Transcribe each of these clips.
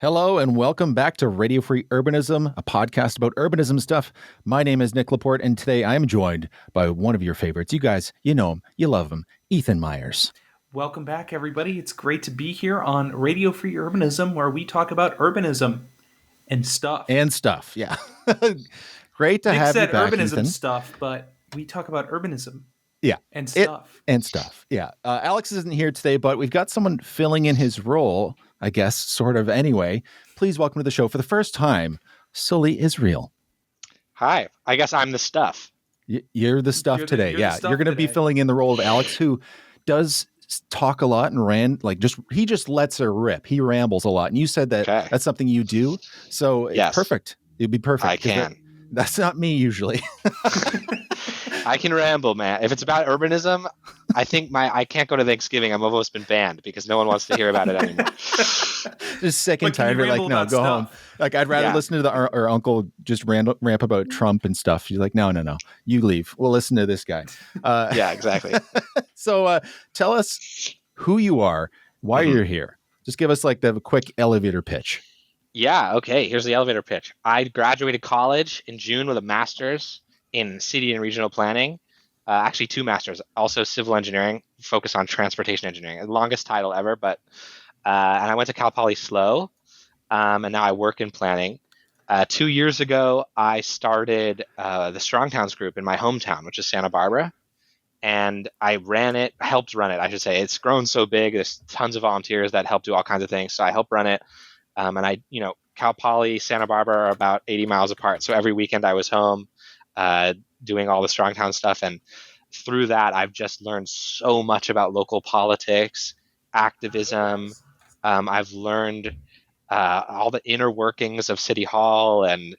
Hello and welcome back to Radio Free Urbanism, a podcast about urbanism stuff. My name is Nic Laporte, and today I am joined by one of your favorites. You guys, you know him, you love him, Ethan Myers. Welcome back, everybody. It's great to be here on Radio Free Urbanism, where we talk about urbanism and stuff. And stuff, yeah. Great to Nick have you said back, urbanism Ethan. stuff, but we talk about urbanism. Yeah. And stuff. And stuff, yeah. Alex isn't here today, but we've got someone filling in his role, I guess, sort of anyway. Please welcome to the show for the first time, Sully Isreal. Hi. I guess I'm the stuff. You're the stuff today. You're You're going to be filling in the role of Alex, who does talk a lot and he just lets her rip. He rambles a lot. And you said that that's something you do. So yes. Perfect. It'd be perfect. I can. That's not me usually. I can ramble, man. If it's about urbanism, I think I can't go to Thanksgiving. I've almost been banned because no one wants to hear about it anymore. Just sick and tired. You're like, no, go home. Like, I'd rather listen to our uncle just ramp about Trump and stuff. She's like, no, you leave. We'll listen to this guy. Yeah, exactly. So tell us who you are, why you're here. Just give us like the quick elevator pitch. Yeah, okay. Here's the elevator pitch. I graduated college in June with a master's in city and regional planning. Actually, 2 masters, also civil engineering, focus on transportation engineering. The longest title ever, but and I went to Cal Poly SLO, and now I work in planning. 2 years ago, I started the Strong Towns group in my hometown, which is Santa Barbara, and I helped run it, I should say. It's grown so big. There's tons of volunteers that help do all kinds of things, so I help run it. And Cal Poly, Santa Barbara are about 80 miles apart, so every weekend I was home doing all the Strong Town stuff, and through that, I've just learned so much about local politics, activism. I've learned all the inner workings of City Hall, and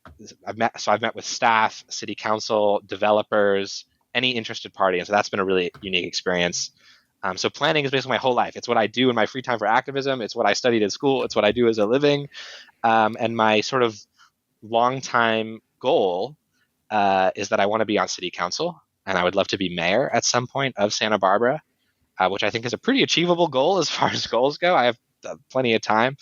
I've met with staff, City Council, developers, any interested party, and so that's been a really unique experience. So planning is basically my whole life. It's what I do in my free time for activism. It's what I studied at school. It's what I do as a living, and my sort of long-time goal is that I want to be on City Council, and I would love to be mayor at some point of Santa Barbara, which I think is a pretty achievable goal as far as goals go. I have plenty of time.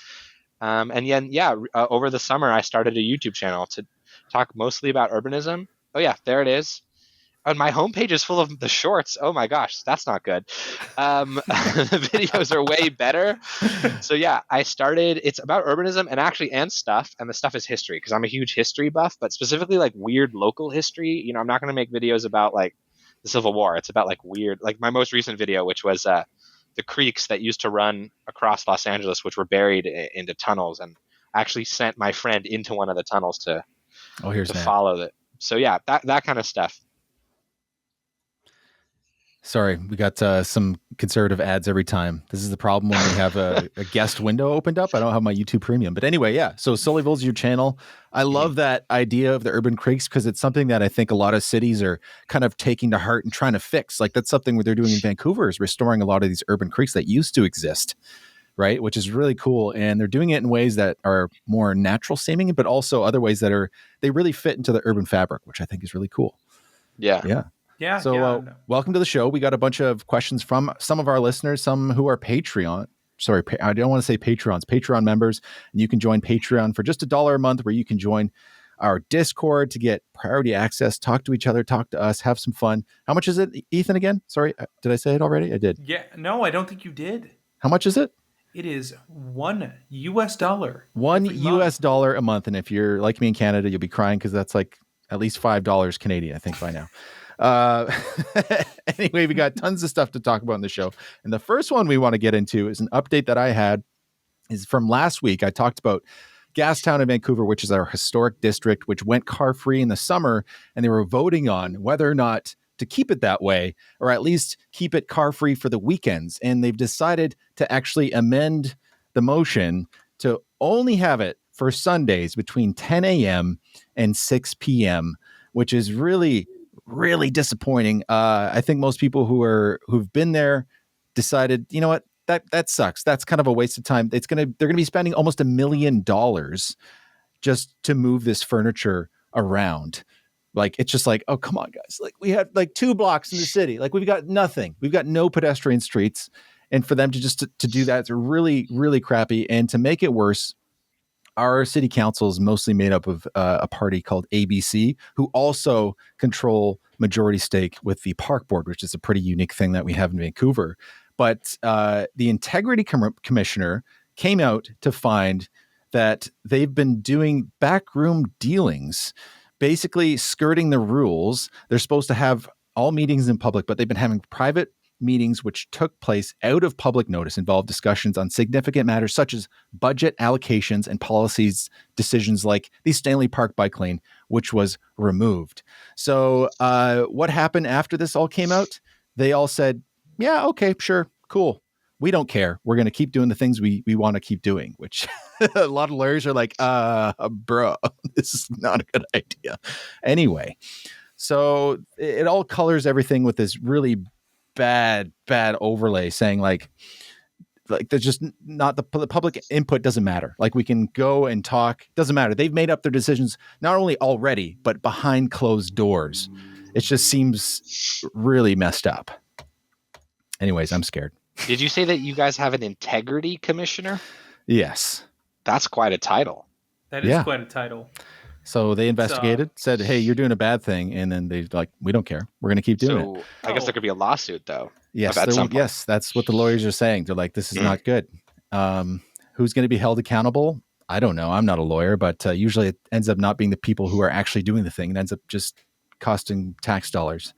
Over the summer, I started a YouTube channel to talk mostly about urbanism. Oh, yeah, there it is. And my homepage is full of the shorts. Oh, my gosh, that's not good. The videos are way better. So, yeah, I started. It's about urbanism and stuff. And the stuff is history because I'm a huge history buff, but specifically like weird local history. I'm not going to make videos about like the Civil War. It's about like weird, like my most recent video, which was the creeks that used to run across Los Angeles, which were buried into tunnels. And I actually sent my friend into one of the tunnels to follow it. So, yeah, that kind of stuff. Sorry, we got some conservative ads every time. This is the problem when we have a guest window opened up. I don't have my YouTube Premium. But anyway, yeah. So Sullyville's your channel. I love that idea of the urban creeks because it's something that I think a lot of cities are kind of taking to heart and trying to fix. Like that's something what they're doing in Vancouver is restoring a lot of these urban creeks that used to exist, right? Which is really cool. And they're doing it in ways that are more natural seeming, but also other ways that they really fit into the urban fabric, which I think is really cool. Yeah. Yeah. Yeah. So welcome to the show. We got a bunch of questions from some of our listeners, some who are Patreon. Sorry, I don't want to say Patrons, Patreon members. And you can join Patreon for just $1 a month where you can join our Discord to get priority access, talk to each other, talk to us, have some fun. How much is it, Ethan, again? Sorry, did I say it already? I did. Yeah. No, I don't think you did. How much is it? It is $1 US. $1 a month. And if you're like me in Canada, you'll be crying because that's like at least $5 Canadian, I think, by now. Anyway, we got tons of stuff to talk about in the show. And the first one we want to get into is an update that I had is from last week. I talked about Gastown in Vancouver, which is our historic district, which went car free in the summer. And they were voting on whether or not to keep it that way, or at least keep it car free for the weekends. And they've decided to actually amend the motion to only have it for Sundays between 10 a.m. and 6 p.m., which is really disappointing. I think most people who've been there decided, you know what, that sucks. That's kind of a waste of time. They're gonna be spending almost $1 million just to move this furniture around. Like it's just like, oh come on, guys. Like we have like 2 blocks in the city. Like we've got nothing. We've got no pedestrian streets, and for them to just to do that, it's really crappy. And to make it worse, our city council is mostly made up of a party called ABC, who also control majority stake with the park board, which is a pretty unique thing that we have in Vancouver. But the integrity commissioner came out to find that they've been doing backroom dealings, basically skirting the rules. They're supposed to have all meetings in public, but they've been having private meetings which took place out of public notice, involved discussions on significant matters such as budget allocations and policies decisions like the Stanley Park bike lane, which was removed. So what happened after this all came out? They all said, yeah, okay, sure, cool. We don't care. We're going to keep doing the things we want to keep doing, which a lot of lawyers are like, bro, this is not a good idea. Anyway, so it all colors everything with this really bad overlay saying like there's just not the public input doesn't matter. Like we can go and talk, doesn't matter. They've made up their decisions not only already, but behind closed doors. It just seems really messed up. Anyways, I'm scared. Did you say that you guys have an integrity commissioner? Yes. That's quite a title. That is quite a title. So they investigated, said, hey, you're doing a bad thing. And then they're like, we don't care. We're going to keep doing it. I guess there could be a lawsuit, though. Yes, that's what the lawyers are saying. They're like, this is not good. Who's going to be held accountable? I don't know. I'm not a lawyer, but usually it ends up not being the people who are actually doing the thing. It ends up just costing tax dollars.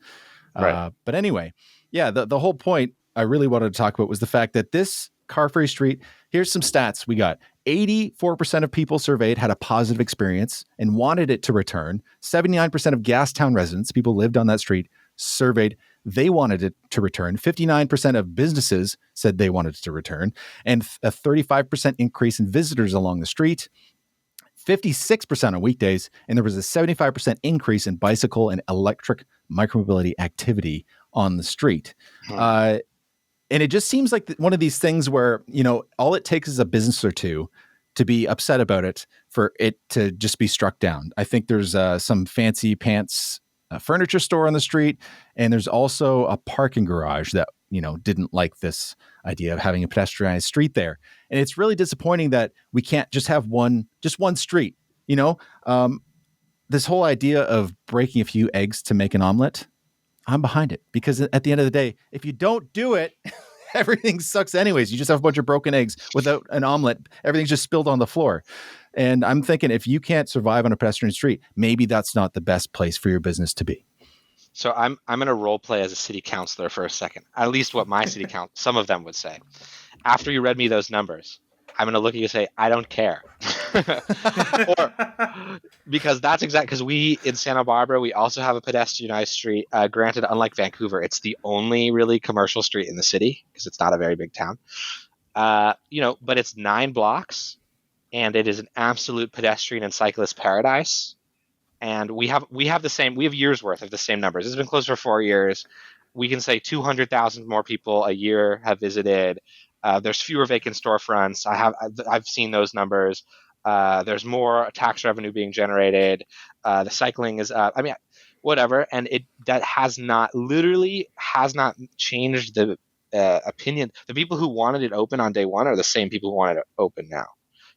Right. But anyway, the whole point I really wanted to talk about was the fact that this car-free street, here's some stats we got. 84% of people surveyed had a positive experience and wanted it to return. 79% of Gastown residents, people lived on that street, surveyed they wanted it to return. 59% of businesses said they wanted it to return. And a 35% increase in visitors along the street. 56% on weekdays. And there was a 75% increase in bicycle and electric micromobility activity on the street. And it just seems like one of these things where, all it takes is a business or two to be upset about it for it to just be struck down. I think there's some fancy pants furniture store on the street. And there's also a parking garage that, didn't like this idea of having a pedestrianized street there. And it's really disappointing that we can't just have one street, this whole idea of breaking a few eggs to make an omelet. I'm behind it because at the end of the day, if you don't do it, everything sucks anyways. You just have a bunch of broken eggs without an omelet. Everything's just spilled on the floor. And I'm thinking if you can't survive on a pedestrian street, maybe that's not the best place for your business to be. So I'm going to role play as a city councilor for a second, at least what my city council, some of them would say. After you read me those numbers, I'm going to look at you and say, I don't care. Because that's exactly, because we in Santa Barbara, we also have a pedestrianized street. Granted, unlike Vancouver, it's the only really commercial street in the city because it's not a very big town. But it's 9 blocks and it is an absolute pedestrian and cyclist paradise. And we have years worth of the same numbers. It's been closed for 4 years. We can say 200,000 more people a year have visited. There's fewer vacant storefronts. I've seen those numbers. There's more tax revenue being generated. The cycling is up. I mean, whatever. And that has not changed the opinion. The people who wanted it open on day one are the same people who wanted it open now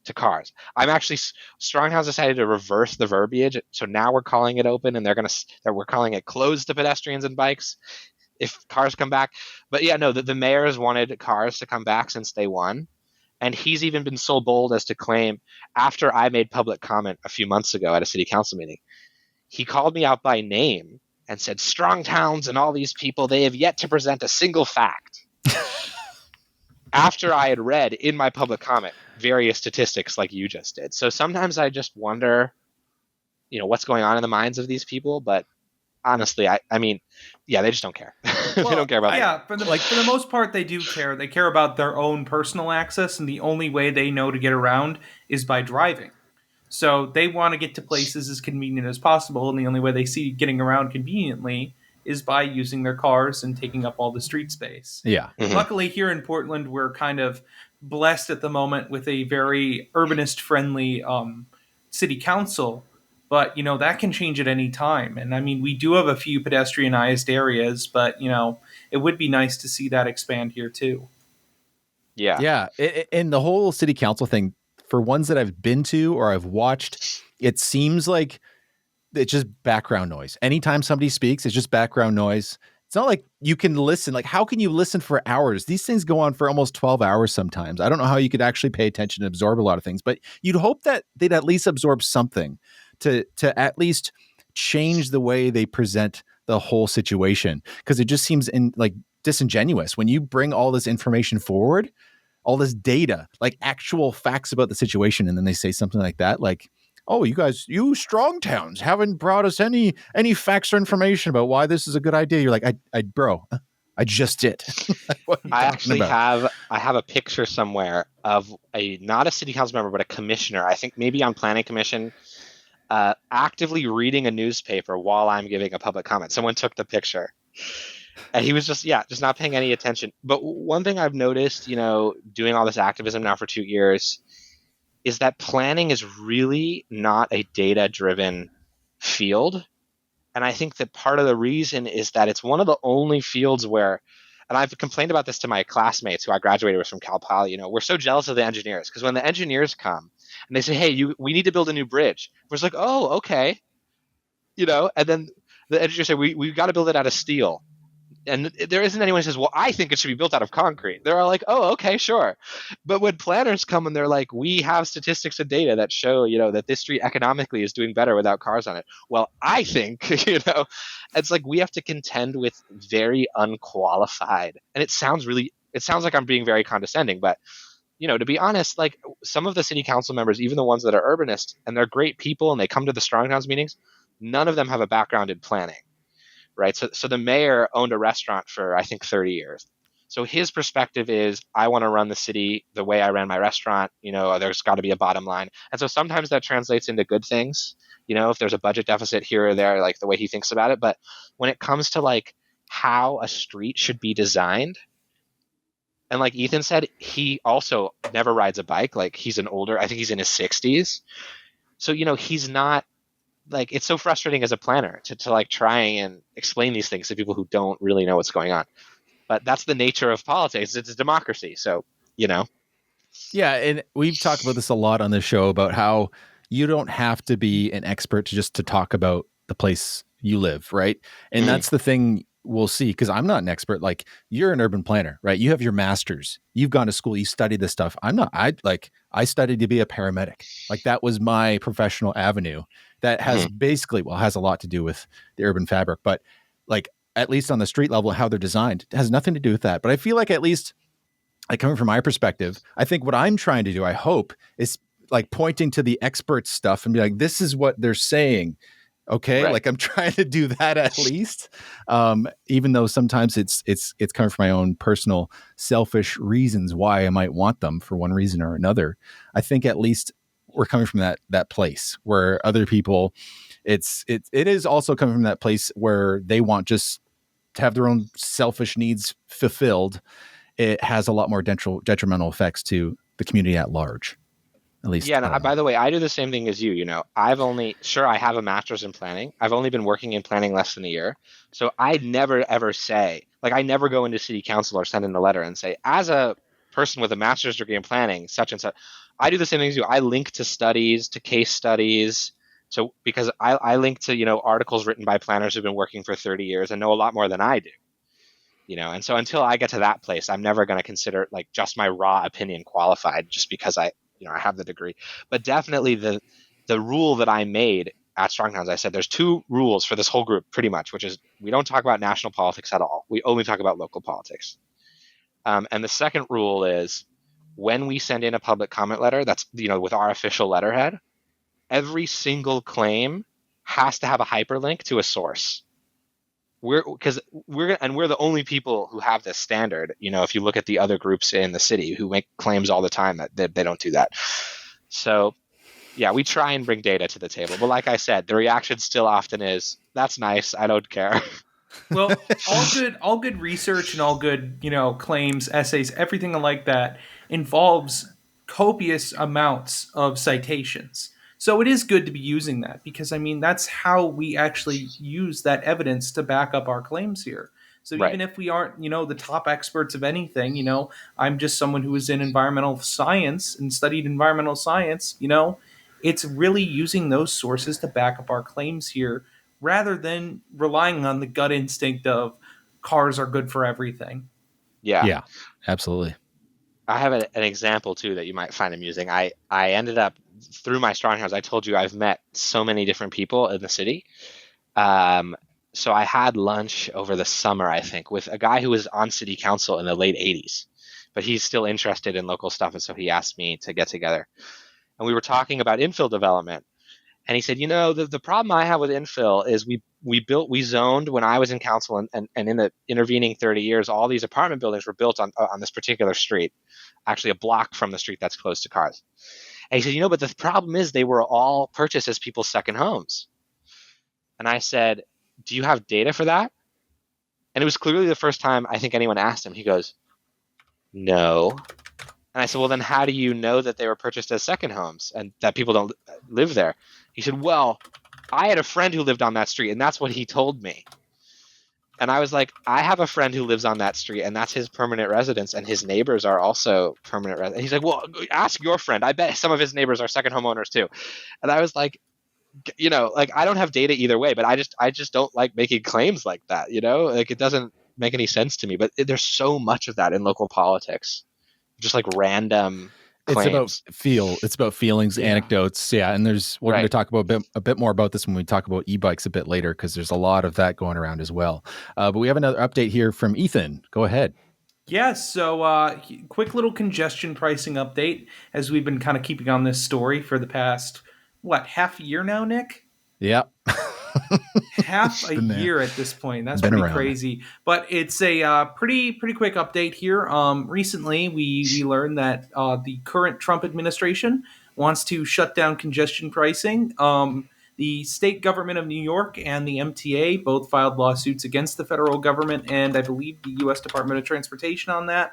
to cars. I'm actually, Stronghouse decided to reverse the verbiage. So now we're calling it open and we're calling it closed to pedestrians and bikes if cars come back. But yeah, no, the mayor has wanted cars to come back since day one. And he's even been so bold as to claim, after I made public comment a few months ago at a city council meeting, he called me out by name and said, strong towns and all these people, they have yet to present a single fact. After I had read in my public comment various statistics like you just did. So sometimes I just wonder, what's going on in the minds of these people. But honestly, I mean, they just don't care. They don't care about that. Yeah, for the most part, they do care. They care about their own personal access, and the only way they know to get around is by driving. So they want to get to places as convenient as possible, and the only way they see getting around conveniently is by using their cars and taking up all the street space. Yeah. Mm-hmm. Luckily, here in Portland, we're kind of blessed at the moment with a very urbanist-friendly city council. But, that can change at any time. And I mean, we do have a few pedestrianized areas, but, it would be nice to see that expand here too. Yeah. Yeah. And the whole city council thing, for ones that I've been to or I've watched, it seems like it's just background noise. Anytime somebody speaks, it's just background noise. It's not like you can listen. Like, how can you listen for hours? These things go on for almost 12 hours sometimes. I don't know how you could actually pay attention and absorb a lot of things, but you'd hope that they'd at least absorb something to at least change the way they present the whole situation. Because it just seems disingenuous when you bring all this information forward, all this data, like actual facts about the situation, and then they say something like that, like, oh, you strong towns haven't brought us any facts or information about why this is a good idea. You're like, bro, I just did. What are you I talking actually about? have a picture somewhere of not a city council member, but a commissioner, I think maybe on planning commission, actively reading a newspaper while I'm giving a public comment. Someone took the picture. And he was just not paying any attention. But one thing I've noticed, doing all this activism now for 2 years, is that planning is really not a data-driven field. And I think that part of the reason is that it's one of the only fields where, and I've complained about this to my classmates who I graduated with from Cal Poly, we're so jealous of the engineers, because when the engineers come and they say, hey, we need to build a new bridge, we're just like, oh, okay. And then the engineers say, we've got to build it out of steel. And there isn't anyone who says, well, I think it should be built out of concrete. They're all like, oh, okay, sure. But when planners come and they're like, we have statistics and data that show, that this street economically is doing better without cars on it. Well, I think, it's like we have to contend with very unqualified. And it sounds like I'm being very condescending, but to be honest, like some of the city council members, even the ones that are urbanists, and they're great people and they come to the Strong Towns meetings, none of them have a background in planning. Right. So the mayor owned a restaurant for, I think, 30 years. So his perspective is, I want to run the city the way I ran my restaurant. There's got to be a bottom line. And so sometimes that translates into good things, if there's a budget deficit here or there, like the way he thinks about it. But when it comes to like how a street should be designed, and like Ethan said, he also never rides a bike. Like I think he's in his 60s. So, he's not, like, it's so frustrating as a planner to like try and explain these things to people who don't really know what's going on. But that's the nature of politics. It's a democracy. So, Yeah, and we've talked about this a lot on this show about how you don't have to be an expert to talk about the place you live, right? And that's the thing we'll see, because I'm not an expert. Like, you're an urban planner, right? You have your master's, you've gone to school, you studied this stuff. I'm not. I studied to be a paramedic. Like, that was my professional avenue. That has has a lot to do with the urban fabric, but like, at least on the street level, how they're designed, it has nothing to do with that. But I feel like, at least, like, coming from my perspective, I think what I'm trying to do, I hope, is like pointing to the expert stuff and be like, this is what they're saying. Okay. Right. Like, I'm trying to do that at least. Even though sometimes it's coming from my own personal selfish reasons why I might want them for one reason or another. I think at least we're coming from that place where other people, it is also coming from that place where they want just to have their own selfish needs fulfilled. It has a lot more detrimental effects to the community at large. At least. Yeah. No, by the way, I do the same thing as you. I have a master's in planning. I've only been working in planning less than a year. So I never ever say, like, I never go into city council or send in a letter and say, as a person with a master's degree in planning, such and such. I do the same thing as you. I link to studies, to case studies. So because I link to, articles written by planners who've been working for 30 years and know a lot more than I do. And so until I get to that place, I'm never going to consider like just my raw opinion qualified just because I have the degree. But definitely the rule that I made at Strong Towns, I said there's 2 rules for this whole group pretty much, which is we don't talk about national politics at all. We only talk about local politics. And the second rule is when we send in a public comment letter, that's, with our official letterhead, every single claim has to have a hyperlink to a source. We're the only people who have this standard. If you look at the other groups in the city who make claims all the time that they don't do that. So yeah, we try and bring data to the table. But like I said, the reaction still often is, that's nice, I don't care. Well, all good research and all good, claims, essays, everything like that involves copious amounts of citations. So it is good to be using that because, that's how we actually use that evidence to back up our claims here. So Right. even if we aren't, the top experts of anything, I'm just someone who was in environmental science and studied environmental science, it's really using those sources to back up our claims here rather than relying on the gut instinct of cars are good for everything. Yeah. Yeah, absolutely. I have an example too that you might find amusing. I ended up through my strongholds. I told you I've met so many different people in the city. So I had lunch over the summer, I think, with a guy who was on city council in the late 80s, but he's still interested in local stuff, and so he asked me to get together. And we were talking about infill development. And he said, the problem I have with infill is we zoned when I was in council, and in the intervening 30 years, all these apartment buildings were built on this particular street, actually a block from the street that's closed to cars. And he said, but the problem is they were all purchased as people's second homes. And I said, do you have data for that? And it was clearly the first time I think anyone asked him. He goes, no. And I said, well, then how do you know that they were purchased as second homes and that people don't live there? He said, well, I had a friend who lived on that street, and that's what he told me. And I was like, I have a friend who lives on that street, and that's his permanent residence, and his neighbors are also permanent residents. He's like, well, ask your friend. I bet some of his neighbors are second homeowners too. And I was like, I don't have data either way, but I just don't like making claims like that. It doesn't make any sense to me. But there's so much of that in local politics, just like random claims. It's about feelings, anecdotes. Yeah. And we're going to talk about a bit more about this when we talk about e-bikes a bit later, because there's a lot of that going around as well. But we have another update here from Ethan. Go ahead. Yeah, so quick little congestion pricing update as we've been kind of keeping on this story for the past, half a year now, Nick? Yeah. Half a year at this point. That's pretty crazy. But it's a pretty quick update here. Recently, we learned that the current Trump administration wants to shut down congestion pricing. The state government of New York and the MTA both filed lawsuits against the federal government and I believe the U.S. Department of Transportation on that,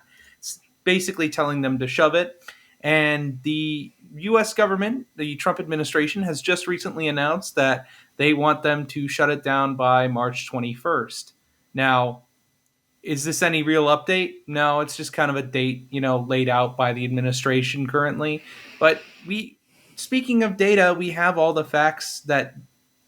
basically telling them to shove it. And the U.S. government, the Trump administration, has just recently announced that they want them to shut it down by March 21st. Now, is this any real update? No, it's just kind of a date, laid out by the administration currently. But speaking of data, we have all the facts that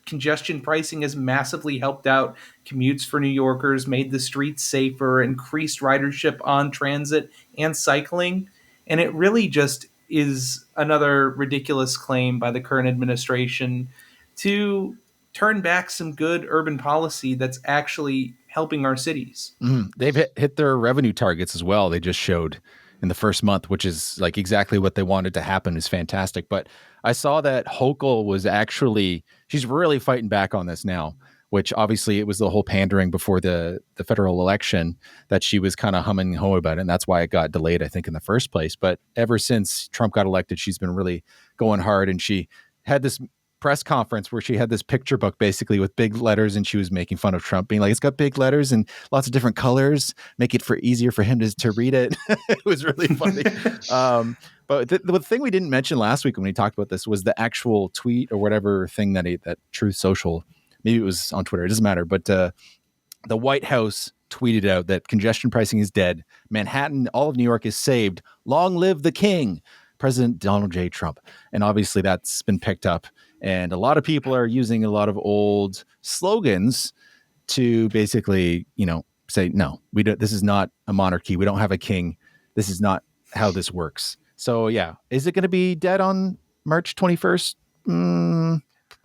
congestion pricing has massively helped out commutes for New Yorkers, made the streets safer, increased ridership on transit and cycling. And it really just is another ridiculous claim by the current administration to turn back some good urban policy that's actually helping our cities. They've hit their revenue targets as well. They just showed in the first month, which is like exactly what they wanted to happen, is fantastic. But I saw that Hochul she's really fighting back on this now, which obviously it was the whole pandering before the federal election that she was kind of humming and hawing about it. And that's why it got delayed, I think, in the first place. But ever since Trump got elected, she's been really going hard. And she had this press conference where she had this picture book basically with big letters, and she was making fun of Trump, being like, it's got big letters and lots of different colors, make it easier for him to read it. It was really funny. But the thing we didn't mention last week when we talked about this was the actual tweet or whatever thing that Truth Social, maybe it was on Twitter, it doesn't matter, but the White House tweeted out that congestion pricing is dead. Manhattan, all of New York is saved. Long live the king, President Donald J. Trump. And obviously that's been picked up. And a lot of people are using a lot of old slogans to basically, say, no, this is not a monarchy. We don't have a king. This is not how this works. So, yeah. Is it going to be dead on March 21st?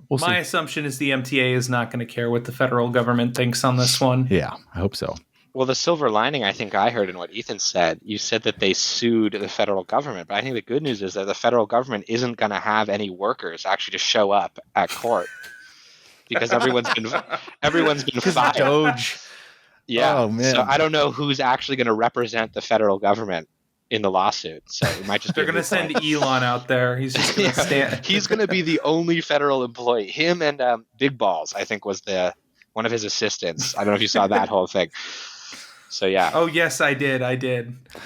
We'll see. My assumption is the MTA is not going to care what the federal government thinks on this one. Yeah, I hope so. Well, the silver lining, I think I heard in what Ethan said, you said that they sued the federal government. But I think the good news is that the federal government isn't going to have any workers actually to show up at court because everyone's been fired. Doge. Yeah. Oh, man. So I don't know who's actually going to represent the federal government in the lawsuit. So it might just they're going to send Elon out there. He's just going to stand. He's going to be the only federal employee. Him and Big Balls, I think, was one of his assistants. I don't know if you saw that whole thing. So yeah. Oh yes, I did.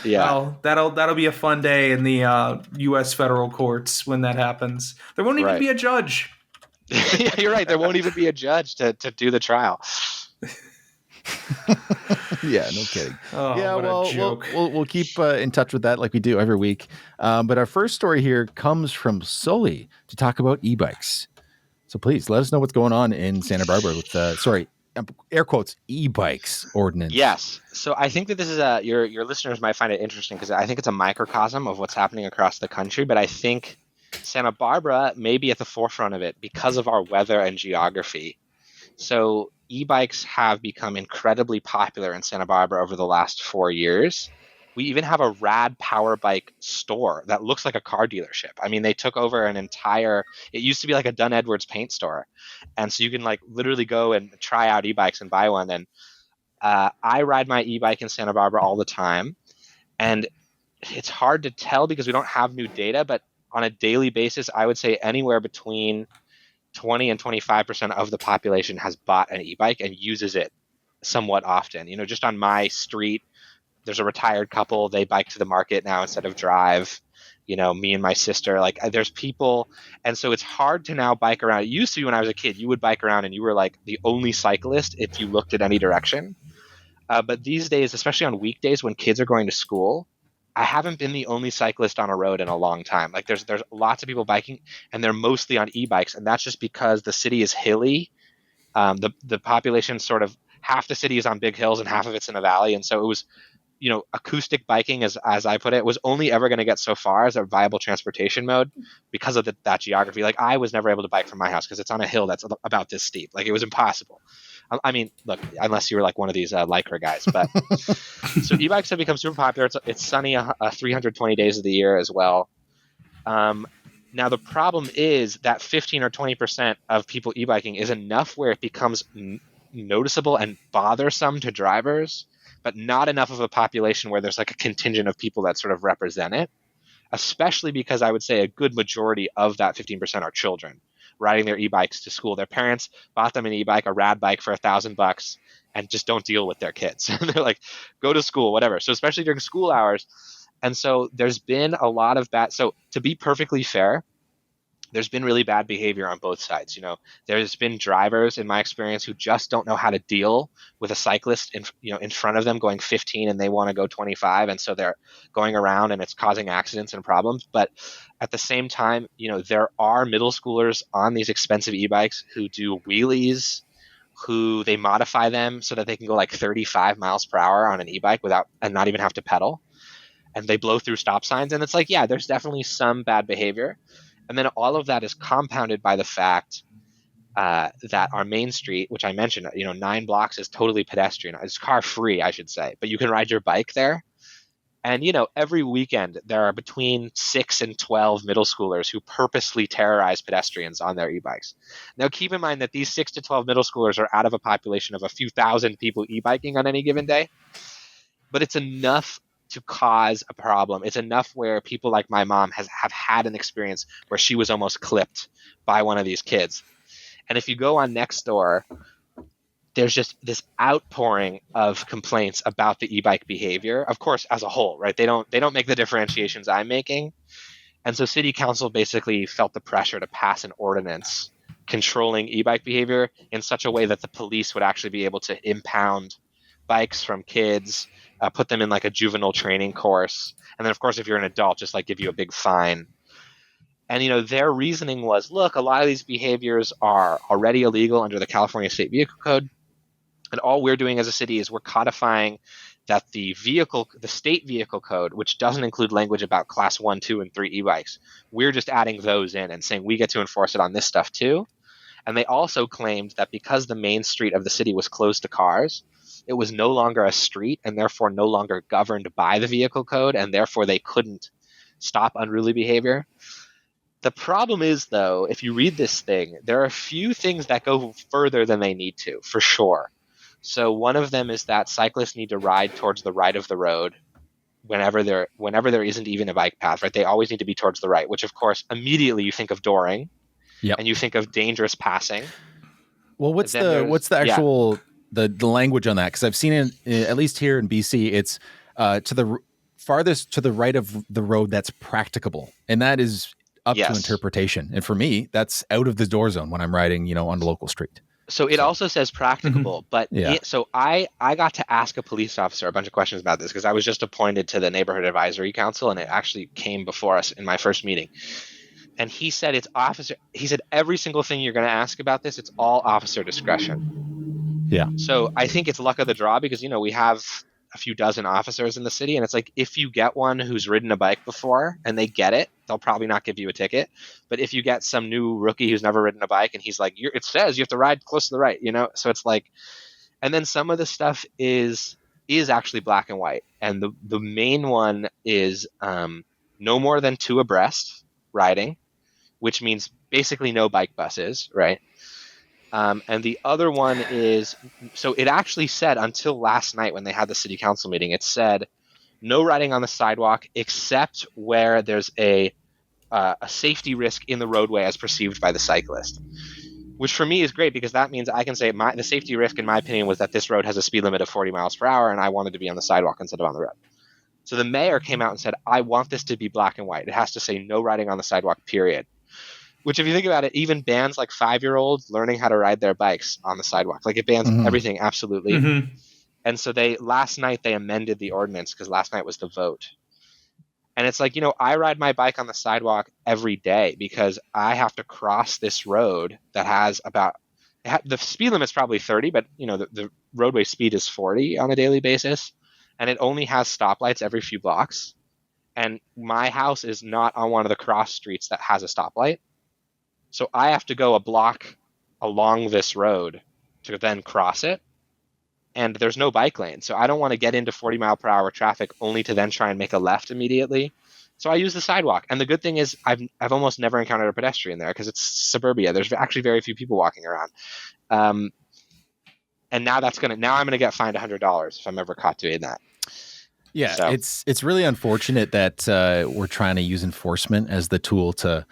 Yeah. Well, that'll be a fun day in the U.S. federal courts when that happens. There won't even be a judge. Yeah, you're right. There won't even be a judge to do the trial. Yeah, no kidding. Oh, Yeah, what well, a joke. we'll keep in touch with that like we do every week. But our first story here comes from Sully to talk about e-bikes. So please let us know what's going on in Santa Barbara with, air quotes, e-bikes ordinance. Yes. So I think that this is your listeners might find it interesting because I think it's a microcosm of what's happening across the country, but I think Santa Barbara may be at the forefront of it because of our weather and geography. So e-bikes have become incredibly popular in Santa Barbara over the last 4 years. We even have a rad power bike store that looks like a car dealership. I mean, they took over an entire, it used to be like a Dunn Edwards paint store. And so you can like literally go and try out e-bikes and buy one. And I ride my e-bike in Santa Barbara all the time. And it's hard to tell because we don't have new data, but on a daily basis, I would say anywhere between 20 and 25% of the population has bought an e-bike and uses it somewhat often. You know, just on my street, there's a retired couple, they bike to the market now instead of drive. You know, me and my sister, like there's people. And so it's hard to now bike around. It used to be when I was a kid, you would bike around and you were like the only cyclist if you looked at any direction. But these days, especially on weekdays when kids are going to school, I haven't been the only cyclist on a road in a long time. Like there's lots of people biking, and they're mostly on e-bikes, and that's just because the city is hilly. The population sort of half the city is on big hills and half of it's in a valley, and so it was, you know, acoustic biking, as I put it, was only ever going to get so far as a viable transportation mode because of that geography. Like I was never able to bike from my house because it's on a hill that's about this steep. Like it was impossible. I mean, look, unless you were like one of these Lycra guys, but so e-bikes have become super popular. It's sunny 320 days of the year as well. Now the problem is that 15 or 20% of people e-biking is enough where it becomes noticeable and bothersome to drivers, but not enough of a population where there's like a contingent of people that sort of represent it, especially because I would say a good majority of that 15% are children riding their e-bikes to school. Their parents bought them an e-bike, a rad bike for $1,000, and just don't deal with their kids. They're like, go to school, whatever. So especially during school hours. And so there's been a lot of bad. So to be perfectly fair, there's been really bad behavior on both sides. You know, there's been drivers in my experience who just don't know how to deal with a cyclist in front of them going 15 and they want to go 25, and so they're going around and it's causing accidents and problems. But at the same time, you know, there are middle schoolers on these expensive e-bikes who do wheelies, who they modify them so that they can go like 35 miles per hour on an e-bike without and not even have to pedal, and they blow through stop signs. And it's like, yeah, there's definitely some bad behavior. And then all of that is compounded by the fact that our main street, which I mentioned, you know, 9 blocks is totally pedestrian. It's car free, I should say, but you can ride your bike there. And, you know, every weekend there are between 6 and 12 middle schoolers who purposely terrorize pedestrians on their e-bikes. Now, keep in mind that these 6 to 12 middle schoolers are out of a population of a few thousand people e-biking on any given day, but it's enough to cause a problem. It's enough where people like my mom have had an experience where she was almost clipped by one of these kids. And if you go on Nextdoor, there's just this outpouring of complaints about the e-bike behavior, of course, as a whole, right? They don't make the differentiations I'm making. And so city council basically felt the pressure to pass an ordinance controlling e-bike behavior in such a way that the police would actually be able to impound bikes from kids, put them in like a juvenile training course. And then, of course, if you're an adult, just like give you a big fine. And, you know, their reasoning was, look, a lot of these behaviors are already illegal under the California State Vehicle Code. And all we're doing as a city is we're codifying that the state vehicle code, which doesn't include language about class 1, 2, and 3 e-bikes, we're just adding those in and saying we get to enforce it on this stuff too. And they also claimed that because the main street of the city was closed to cars, it was no longer a street and therefore no longer governed by the vehicle code, and therefore they couldn't stop unruly behavior. The problem is, though, if you read this thing, there are a few things that go further than they need to, for sure. So one of them is that cyclists need to ride towards the right of the road whenever there isn't even a bike path, right? They always need to be towards the right, which of course immediately you think of dooring, Yep. and you think of dangerous passing. Well, what's the actual the language on that? Because I've seen it, at least here in BC, it's to the farthest to the right of the road that's practicable, and that is up to interpretation. And for me, that's out of the door zone when I'm riding, you know, on the local street. So it also says practicable, but Yeah. so I got to ask a police officer a bunch of questions about this because I was just appointed to the neighborhood advisory council, and it actually came before us in my first meeting. And he said he said every single thing you're going to ask about this, it's all officer discretion. Yeah. So I think it's luck of the draw because, we have a few dozen officers in the city, and it's like if you get one who's ridden a bike before and they get it, they'll probably not give you a ticket. But if you get some new rookie who's never ridden a bike and he's like, it says you have to ride close to the right, so it's like, and then some of the stuff is actually black and white, and the main one is no more than 2 abreast riding, which means basically no bike buses, right? And the other one is, so it actually said until last night when they had the city council meeting, it said no riding on the sidewalk except where there's a safety risk in the roadway as perceived by the cyclist, which for me is great because that means I can say the safety risk, in my opinion, was that this road has a speed limit of 40 miles per hour and I wanted to be on the sidewalk instead of on the road. So the mayor came out and said, I want this to be black and white. It has to say no riding on the sidewalk, period. Which, if you think about it, even bans like 5-year-olds learning how to ride their bikes on the sidewalk. Like it bans everything, absolutely. And so last night they amended the ordinance because last night was the vote. And it's like, I ride my bike on the sidewalk every day because I have to cross this road that has the speed limit's probably 30, but the roadway speed is 40 on a daily basis. And it only has stoplights every few blocks. And my house is not on one of the cross streets that has a stoplight. So I have to go a block along this road to then cross it. And there's no bike lane. So I don't want to get into 40 mile per hour traffic only to then try and make a left immediately. So I use the sidewalk. And the good thing is I've almost never encountered a pedestrian there because it's suburbia. There's actually very few people walking around. And now I'm going to get fined $100 if I'm ever caught doing that. Yeah, So it's really unfortunate that we're trying to use enforcement as the tool to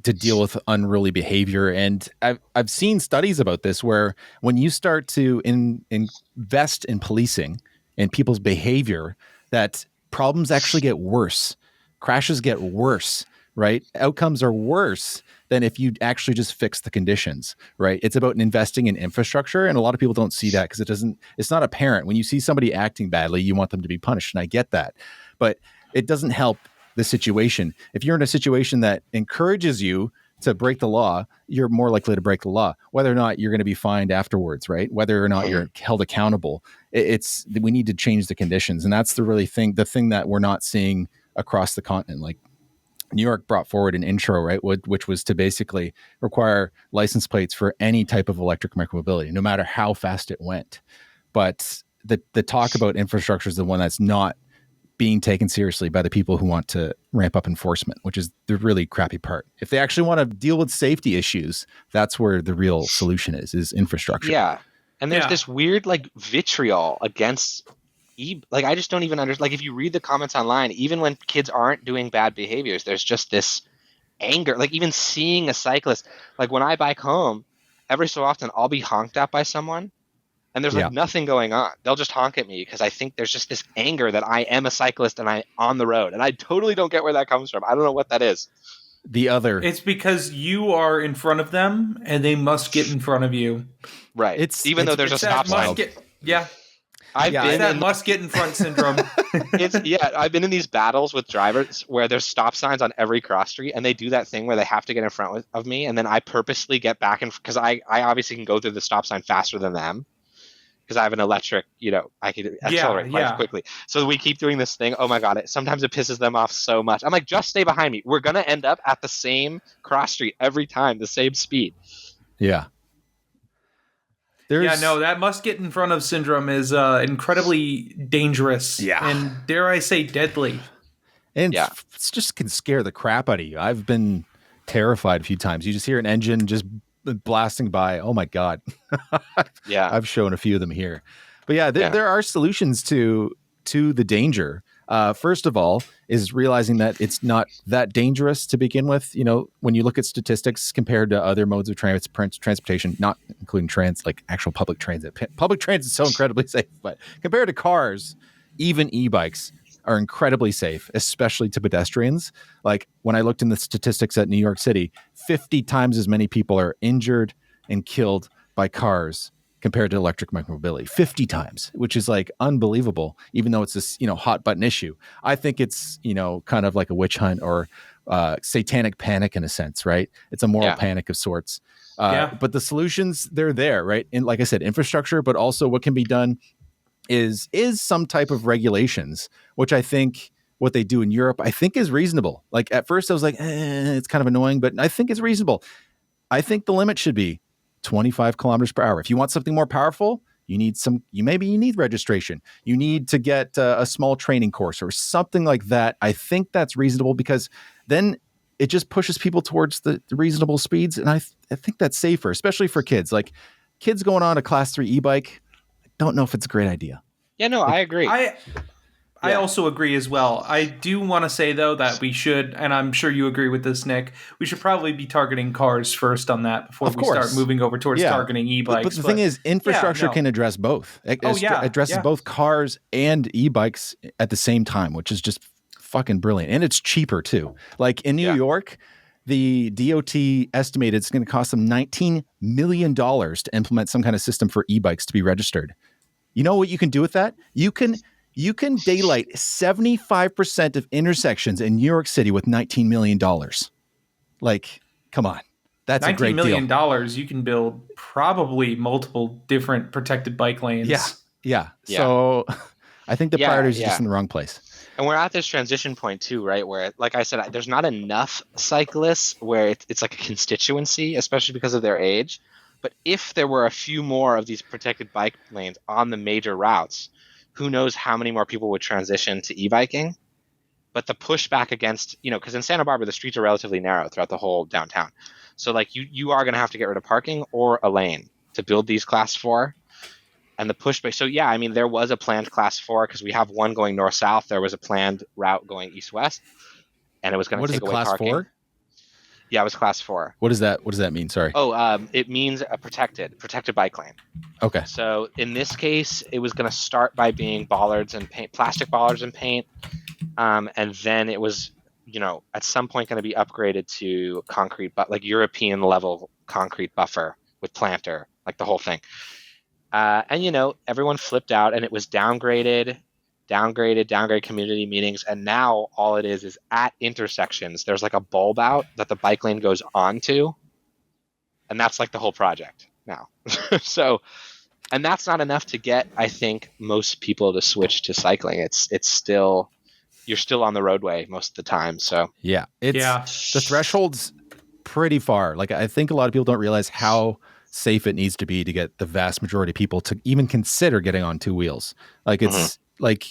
deal with unruly behavior. And I've seen studies about this where when you start to invest in policing and people's behavior, that problems actually get worse. Crashes get worse, right? Outcomes are worse than if you actually just fix the conditions, right? It's about investing in infrastructure. And a lot of people don't see that because it's not apparent. When you see somebody acting badly, you want them to be punished. And I get that, but it doesn't help the situation. If you're in a situation that encourages you to break the law, you're more likely to break the law, whether or not you're going to be fined afterwards, right? Whether or not you're held accountable. We need to change the conditions. And that's the thing that we're not seeing across the continent. Like New York brought forward an intro, right? Which was to basically require license plates for any type of electric micromobility, no matter how fast it went. But the talk about infrastructure is the one that's not being taken seriously by the people who want to ramp up enforcement, which is the really crappy part. If they actually want to deal with safety issues, that's where the real solution is infrastructure. Yeah. And there's this weird vitriol against I just don't even understand. If you read the comments online, even when kids aren't doing bad behaviors, there's just this anger. Even seeing a cyclist, when I bike home, every so often I'll be honked at by someone. And there's nothing going on. They'll just honk at me because I think there's just this anger that I am a cyclist and I'm on the road. And I totally don't get where that comes from. I don't know what that is. It's because you are in front of them and they must get in front of you. Right. Even though there's a stop sign. I've been that must get in front syndrome. I've been in these battles with drivers where there's stop signs on every cross street and they do that thing where they have to get in front of me. And then I purposely get back because I obviously can go through the stop sign faster than them. Because I have an electric, I can accelerate quite quickly. So we keep doing this thing. Oh my God. Sometimes it pisses them off so much. I'm like, just stay behind me. We're going to end up at the same cross street every time, the same speed. Yeah. That must get in front of syndrome is incredibly dangerous. Yeah. And dare I say deadly. And it just can scare the crap out of you. I've been terrified a few times. You just hear an engine just blasting by. Oh my God. I've shown a few of them here, but there are solutions to the danger. First of all is realizing that it's not that dangerous to begin with. When you look at statistics compared to other modes of transportation, not including actual public transit is so incredibly safe, but compared to cars, even e-bikes are incredibly safe, especially to pedestrians. When I looked in the statistics at New York City, 50 times as many people are injured and killed by cars compared to electric micromobility, 50 times, which is like unbelievable, even though it's this, hot button issue. I think it's, kind of like a witch hunt or satanic panic in a sense, right? It's a moral panic of sorts. But the solutions, they're there, right? And like I said, infrastructure, but also what can be done is some type of regulations, which I think what they do in Europe, I think is reasonable. Like at first I was like, it's kind of annoying, but I think it's reasonable. I think the limit should be 25 kilometers per hour. If you want something more powerful, you need registration. You need to get a small training course or something like that. I think that's reasonable because then it just pushes people towards the reasonable speeds. And I think that's safer, especially for kids. Like kids going on a class 3 e-bike, I don't know if it's a great idea. Yeah, no, I agree. I also agree as well. I do want to say, though, that we should, and I'm sure you agree with this, Nick, we should probably be targeting cars first on that before we start moving over towards targeting e-bikes. But the thing is, infrastructure can address both. It addresses both cars and e-bikes at the same time, which is just fucking brilliant. And it's cheaper, too. Like in New York, the DOT estimated it's going to cost them $19 million to implement some kind of system for e-bikes to be registered. You know what you can do with that? You can daylight 75% of intersections in New York City with $19 million. Like, come on. That's a great deal. $19 million, you can build probably multiple different protected bike lanes. Yeah. So I think the priorities are just in the wrong place. And we're at this transition point too, right? Where, like I said, there's not enough cyclists where it's like a constituency, especially because of their age. But if there were a few more of these protected bike lanes on the major routes, who knows how many more people would transition to e-biking. But the pushback against, because in Santa Barbara, the streets are relatively narrow throughout the whole downtown. So like you are going to have to get rid of parking or a lane to build these class 4. And the pushback. So yeah, I mean, there was a planned class 4 because we have one going north-south. There was a planned route going east-west. And it was going to take away parking. What is it, class 4? Yeah, it was class 4. What does that mean? Sorry. Oh, it means a protected bike lane. Okay. So in this case, it was going to start by being bollards and paint, plastic bollards and paint. And then it was, at some point going to be upgraded to concrete, but like European level concrete buffer with planter, like the whole thing. And, everyone flipped out and it was downgraded community meetings. And now all it is at intersections, there's like a bulb out that the bike lane goes onto. And that's like the whole project now. So, and that's not enough to get, I think, most people to switch to cycling. You're still on the roadway most of the time. So the threshold's pretty far. Like I think a lot of people don't realize how safe it needs to be to get the vast majority of people to even consider getting on 2 wheels. Like it's like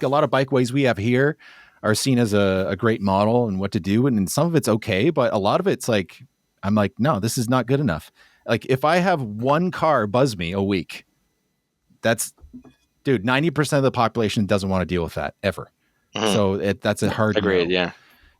a lot of bikeways we have here are seen as a great model and what to do. And some of it's okay, but a lot of it's like, I'm like, no, this is not good enough. Like if I have one car buzz me a week, 90% of the population doesn't want to deal with that ever. So that's a hard agreed. No. Yeah.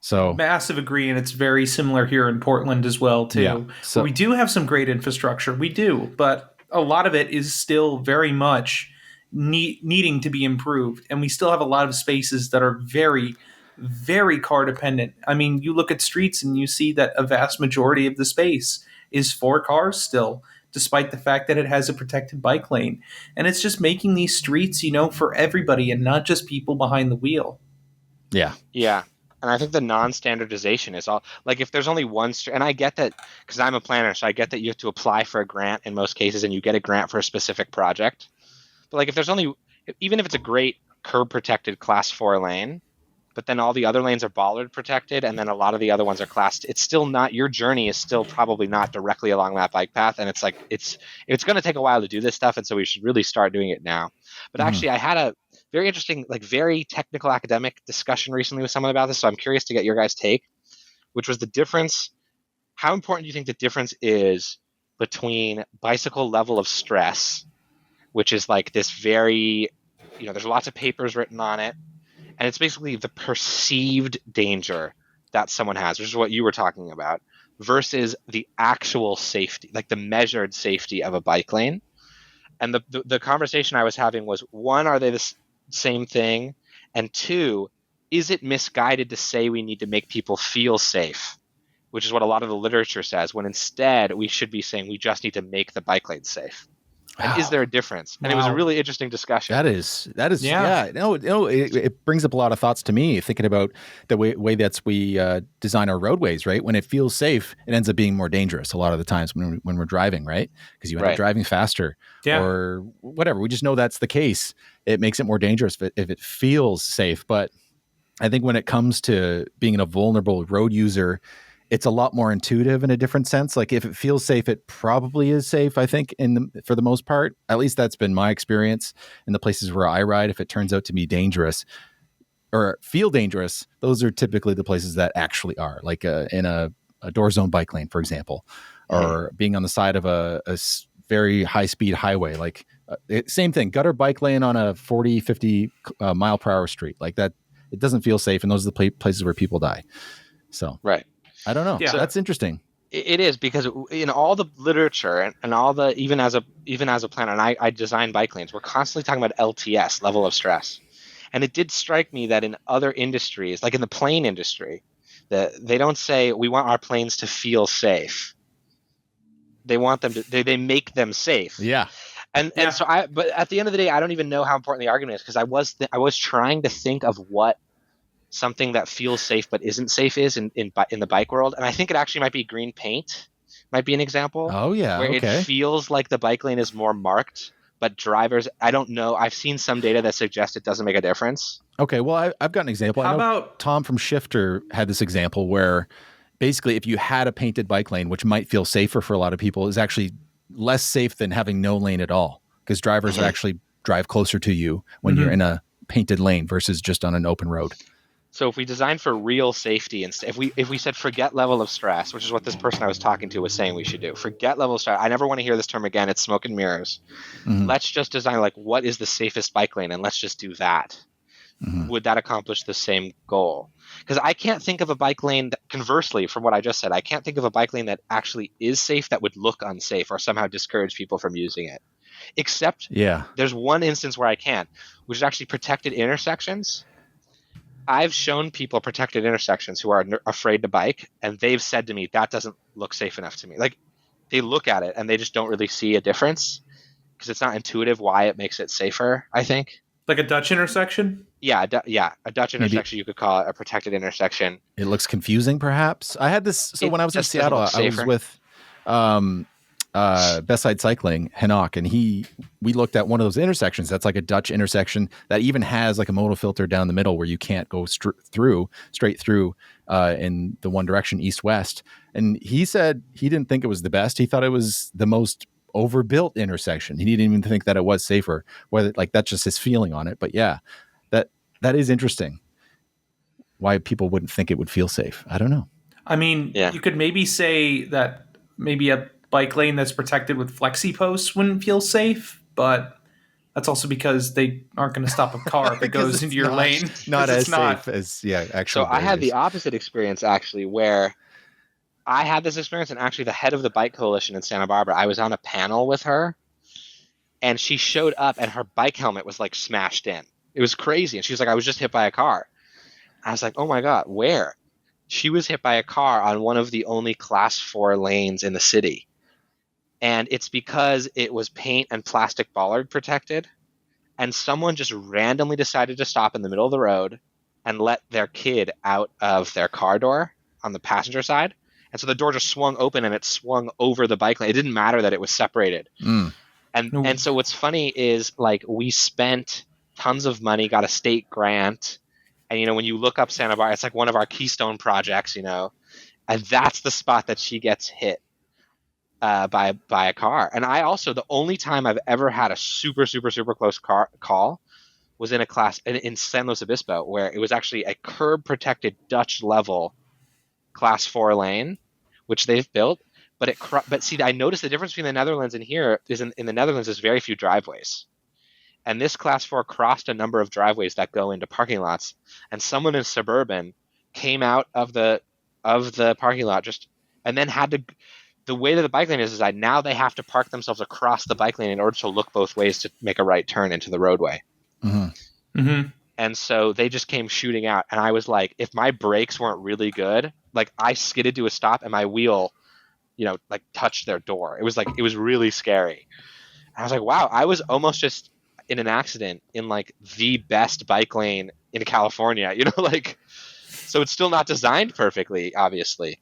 So massive agree. And it's very similar here in Portland as well too. Yeah. So we do have some great infrastructure. We do, but a lot of it is still very much needing to be improved. And we still have a lot of spaces that are very, very car dependent. I mean, you look at streets and you see that a vast majority of the space is for cars still, despite the fact that it has a protected bike lane. And it's just making these streets, for everybody and not just people behind the wheel. Yeah. Yeah. And I think the non-standardization is all, like if there's only one, and I get that because I'm a planner, so I get that you have to apply for a grant in most cases and you get a grant for a specific project. But like if there's only, even if it's a great curb protected class 4 lane, but then all the other lanes are bollard protected and then a lot of the other ones are classed, it's still not, your journey is still probably not directly along that bike path. And it's like, it's going to take a while to do this stuff. And so we should really start doing it now. But actually I had a very interesting, like very technical academic discussion recently with someone about this. So I'm curious to get your guys' take, which was the difference. How important do you think the difference is between bicycle level of stress, which is like this very, there's lots of papers written on it. And it's basically the perceived danger that someone has, which is what you were talking about, versus the actual safety, like the measured safety of a bike lane. And the conversation I was having was, one, are they the same thing? And two, is it misguided to say we need to make people feel safe which is what a lot of the literature says, when instead we should be saying we just need to make the bike lane safe. And is there a difference? And it was a really interesting discussion. That is, yeah. It brings up a lot of thoughts to me, thinking about the way that we design our roadways, right? When it feels safe, it ends up being more dangerous a lot of the times when we're driving, right? Because you end up driving faster or whatever. We just know that's the case. It makes it more dangerous if it feels safe. But I think when it comes to being a vulnerable road user, it's a lot more intuitive in a different sense. Like if it feels safe, it probably is safe, I think, for the most part. At least that's been my experience in the places where I ride. If it turns out to be dangerous or feel dangerous, those are typically the places that actually are, like in a door zone bike lane, for example, or being on the side of a very high-speed highway. Like same thing, gutter bike lane on a 40, 50 mile per hour street. Like that, it doesn't feel safe, and those are the places where people die. So I don't know. Yeah. So that's interesting. It is, because in all the literature and all the even as a planner, and I design bike lanes, we're constantly talking about LTS, level of stress. And it did strike me that in other industries, like in the plane industry, that they don't say we want our planes to feel safe. They want them to. They make them safe. Yeah. And so but at the end of the day, I don't even know how important the argument is, because I was trying to think of what something that feels safe but isn't safe is in the bike world, and I think it actually might be green paint. Might be an example. Oh yeah, where it feels like the bike lane is more marked, but drivers, I don't know. I've seen some data that suggests it doesn't make a difference. Okay, well I've got an example. How about Tom from Shifter had this example where basically if you had a painted bike lane, which might feel safer for a lot of people, is actually less safe than having no lane at all, because drivers actually drive closer to you when you're in a painted lane versus just on an open road. So if we design for real safety, and if we said forget level of stress, which is what this person I was talking to was saying we should do, forget level of stress. I never want to hear this term again. It's smoke and mirrors. Let's just design like what is the safest bike lane, and let's just do that. Would that accomplish the same goal? Because I can't think of a bike lane that, conversely, from what I just said, I can't think of a bike lane that actually is safe that would look unsafe or somehow discourage people from using it. Except there's one instance where I can, which is actually protected intersections. I've shown people protected intersections who are afraid to bike, and they've said to me, that doesn't look safe enough to me. Like, they look at it and they just don't really see a difference because it's not intuitive why it makes it safer, I think. Like a Dutch intersection? Yeah, a Dutch intersection, you could call it a protected intersection. It looks confusing, perhaps. I had this, so when I was in Seattle, I was with Best Side Cycling, Henoch, and we looked at one of those intersections that's like a Dutch intersection that even has like a modal filter down the middle where you can't go straight through in the one direction, east-west. And he said he didn't think it was the best. He thought it was the most overbuilt intersection. He didn't even think that it was safer. Whether like that's just his feeling on it. But yeah, that is interesting. Why people wouldn't think it would feel safe. I don't know. I mean, you could maybe say that maybe a bike lane that's protected with flexi posts wouldn't feel safe, but that's also because they aren't going to stop a car if it goes into your lane. Not as safe as actually. So I had the opposite experience actually, where I had this experience, and actually the head of the bike coalition in Santa Barbara, I was on a panel with her, and she showed up, and her bike helmet was like smashed in. It was crazy, and she was like, "I was just hit by a car." I was like, "Oh my god, where?" She was hit by a car on one of the only class 4 lanes in the city. And it's because it was paint and plastic bollard protected. And someone just randomly decided to stop in the middle of the road and let their kid out of their car door on the passenger side. And so the door just swung open and it swung over the bike lane. It didn't matter that it was separated. And so what's funny is like we spent tons of money, got a state grant. And, when you look up Santa Barbara, it's like one of our keystone projects, and that's the spot that she gets hit by a car. And I also, the only time I've ever had a super, super, super close call was in a class in San Luis Obispo, where it was actually a curb protected Dutch level class 4 lane, which they've built. But see, I noticed the difference between the Netherlands and here is in the Netherlands there's very few driveways. And this class 4 crossed a number of driveways that go into parking lots. And someone in Suburban came out of the parking lot and then had to. The way that the bike lane is that now they have to park themselves across the bike lane in order to look both ways to make a right turn into the roadway. And so they just came shooting out. And I was like, if my brakes weren't really good, like I skidded to a stop and my wheel, like touched their door. It was really scary. I was like, wow, I was almost just in an accident in like the best bike lane in California, like, so it's still not designed perfectly, obviously.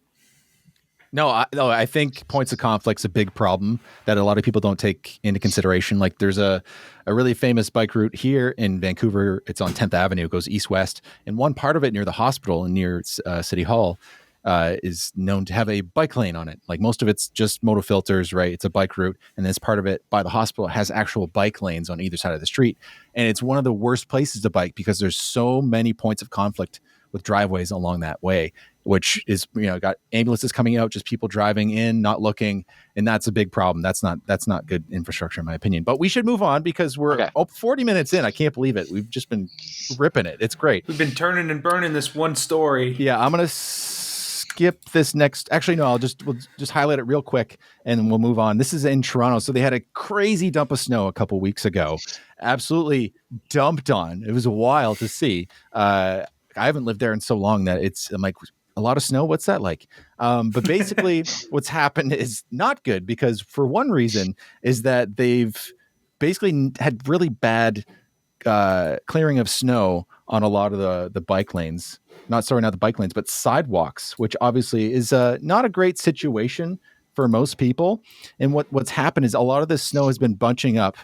No, I think points of conflict's a big problem that a lot of people don't take into consideration. Like there's a really famous bike route here in Vancouver. It's on 10th Avenue. It goes east-west. And one part of it near the hospital and near City Hall is known to have a bike lane on it. Like most of it's just motor filters, right? It's a bike route. And this part of it by the hospital has actual bike lanes on either side of the street. And it's one of the worst places to bike because there's so many points of conflict with driveways along that way, which is, got ambulances coming out, just people driving in, not looking. And that's a big problem. That's not good infrastructure in my opinion, but we should move on because we're 40 minutes in. I can't believe it. We've just been ripping it. It's great. We've been turning and burning this one story. Yeah. I'm going to skip this next. Actually, no, we'll just highlight it real quick and we'll move on. This is in Toronto. So they had a crazy dump of snow a couple weeks ago, absolutely dumped on. It was wild to see. I haven't lived there in so long that I'm like, a lot of snow. What's that like? But basically what's happened is not good because for one reason is that they've basically had really bad clearing of snow on a lot of the bike lanes, not the bike lanes, but sidewalks, which obviously is not a great situation for most people. And what's happened is a lot of this snow has been bunching up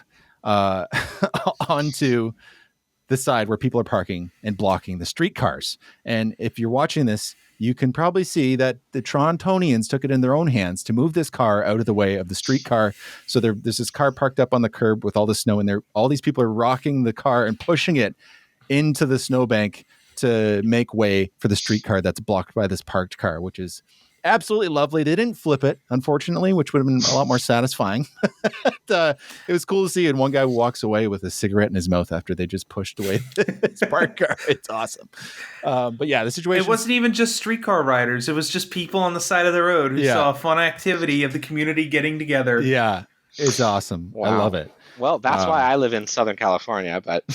onto the side where people are parking and blocking the streetcars. And if you're watching this, you can probably see that the Torontonians took it in their own hands to move this car out of the way of the streetcar. So there's this car parked up on the curb with all the snow in there. All these people are rocking the car and pushing it into the snowbank to make way for the streetcar that's blocked by this parked car, which is absolutely lovely. They didn't flip it, unfortunately, which would have been a lot more satisfying. It was cool to see. And one guy walks away with a cigarette in his mouth after they just pushed away his parked car. It's awesome. But yeah, the situation. It wasn't even just streetcar riders. It was just people on the side of the road who saw a fun activity of the community getting together. Yeah, it's awesome. Wow. I love it. Well, that's why I live in Southern California, but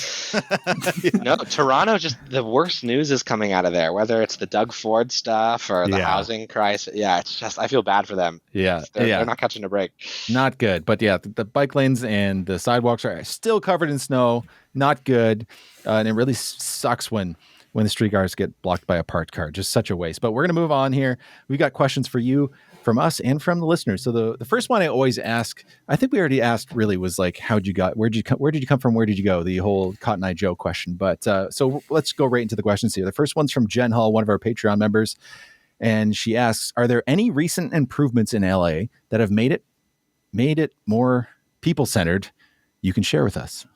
no, Toronto, just the worst news is coming out of there, whether it's the Doug Ford stuff or the housing crisis. Yeah, it's just, I feel bad for them. Yeah. They're not catching a break. Not good. But yeah, the bike lanes and the sidewalks are still covered in snow. Not good. And it really sucks when the streetcars get blocked by a parked car. Just such a waste. But we're going to move on here. We got questions for you from us and from the listeners. So the first one I always ask, I think we already asked really was like, where did you come from? Where did you go? The whole Cotton Eye Joe question. But so let's go right into the questions here. The first one's from Jen Hall, one of our Patreon members. And she asks, are there any recent improvements in LA that have made it more people-centered you can share with us?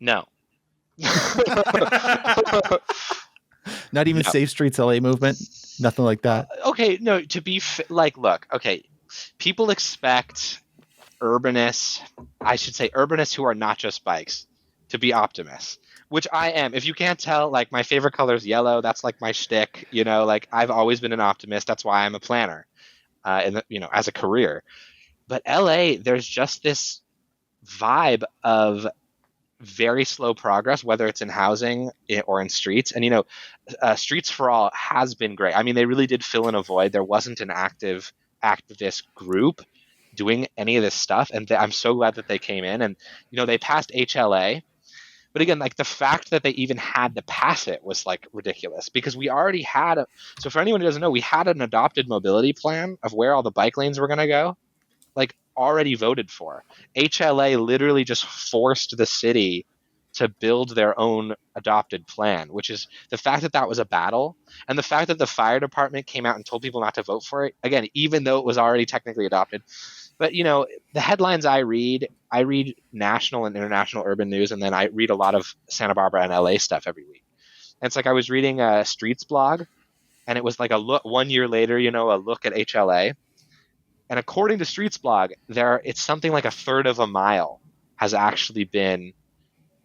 No. Not even Safe Streets LA movement? Nothing like that? Okay, no, to be look, okay, people expect urbanists who are not just bikes to be optimists, which I am. If you can't tell, like, my favorite color is yellow. That's like my shtick, like I've always been an optimist. That's why I'm a planner, as a career. But LA, there's just this vibe of very slow progress, whether it's in housing or in streets. And, Streets for All has been great. I mean, they really did fill in a void. There wasn't an activist group doing any of this stuff. And I'm so glad that they came in and, they passed HLA. But again, like the fact that they even had to pass it was like ridiculous because we already had so for anyone who doesn't know, we had an adopted mobility plan of where all the bike lanes were going to go, like already voted for. HLA literally just forced the city to build their own adopted plan, which is the fact that was a battle. And the fact that the fire department came out and told people not to vote for it, again, even though it was already technically adopted. But, the headlines I read national and international urban news, and then I read a lot of Santa Barbara and LA stuff every week. And it's like I was reading a Streets blog, and it was like a look 1 year later, a look at HLA. And according to Streets blog, it's something like a third of a mile has actually been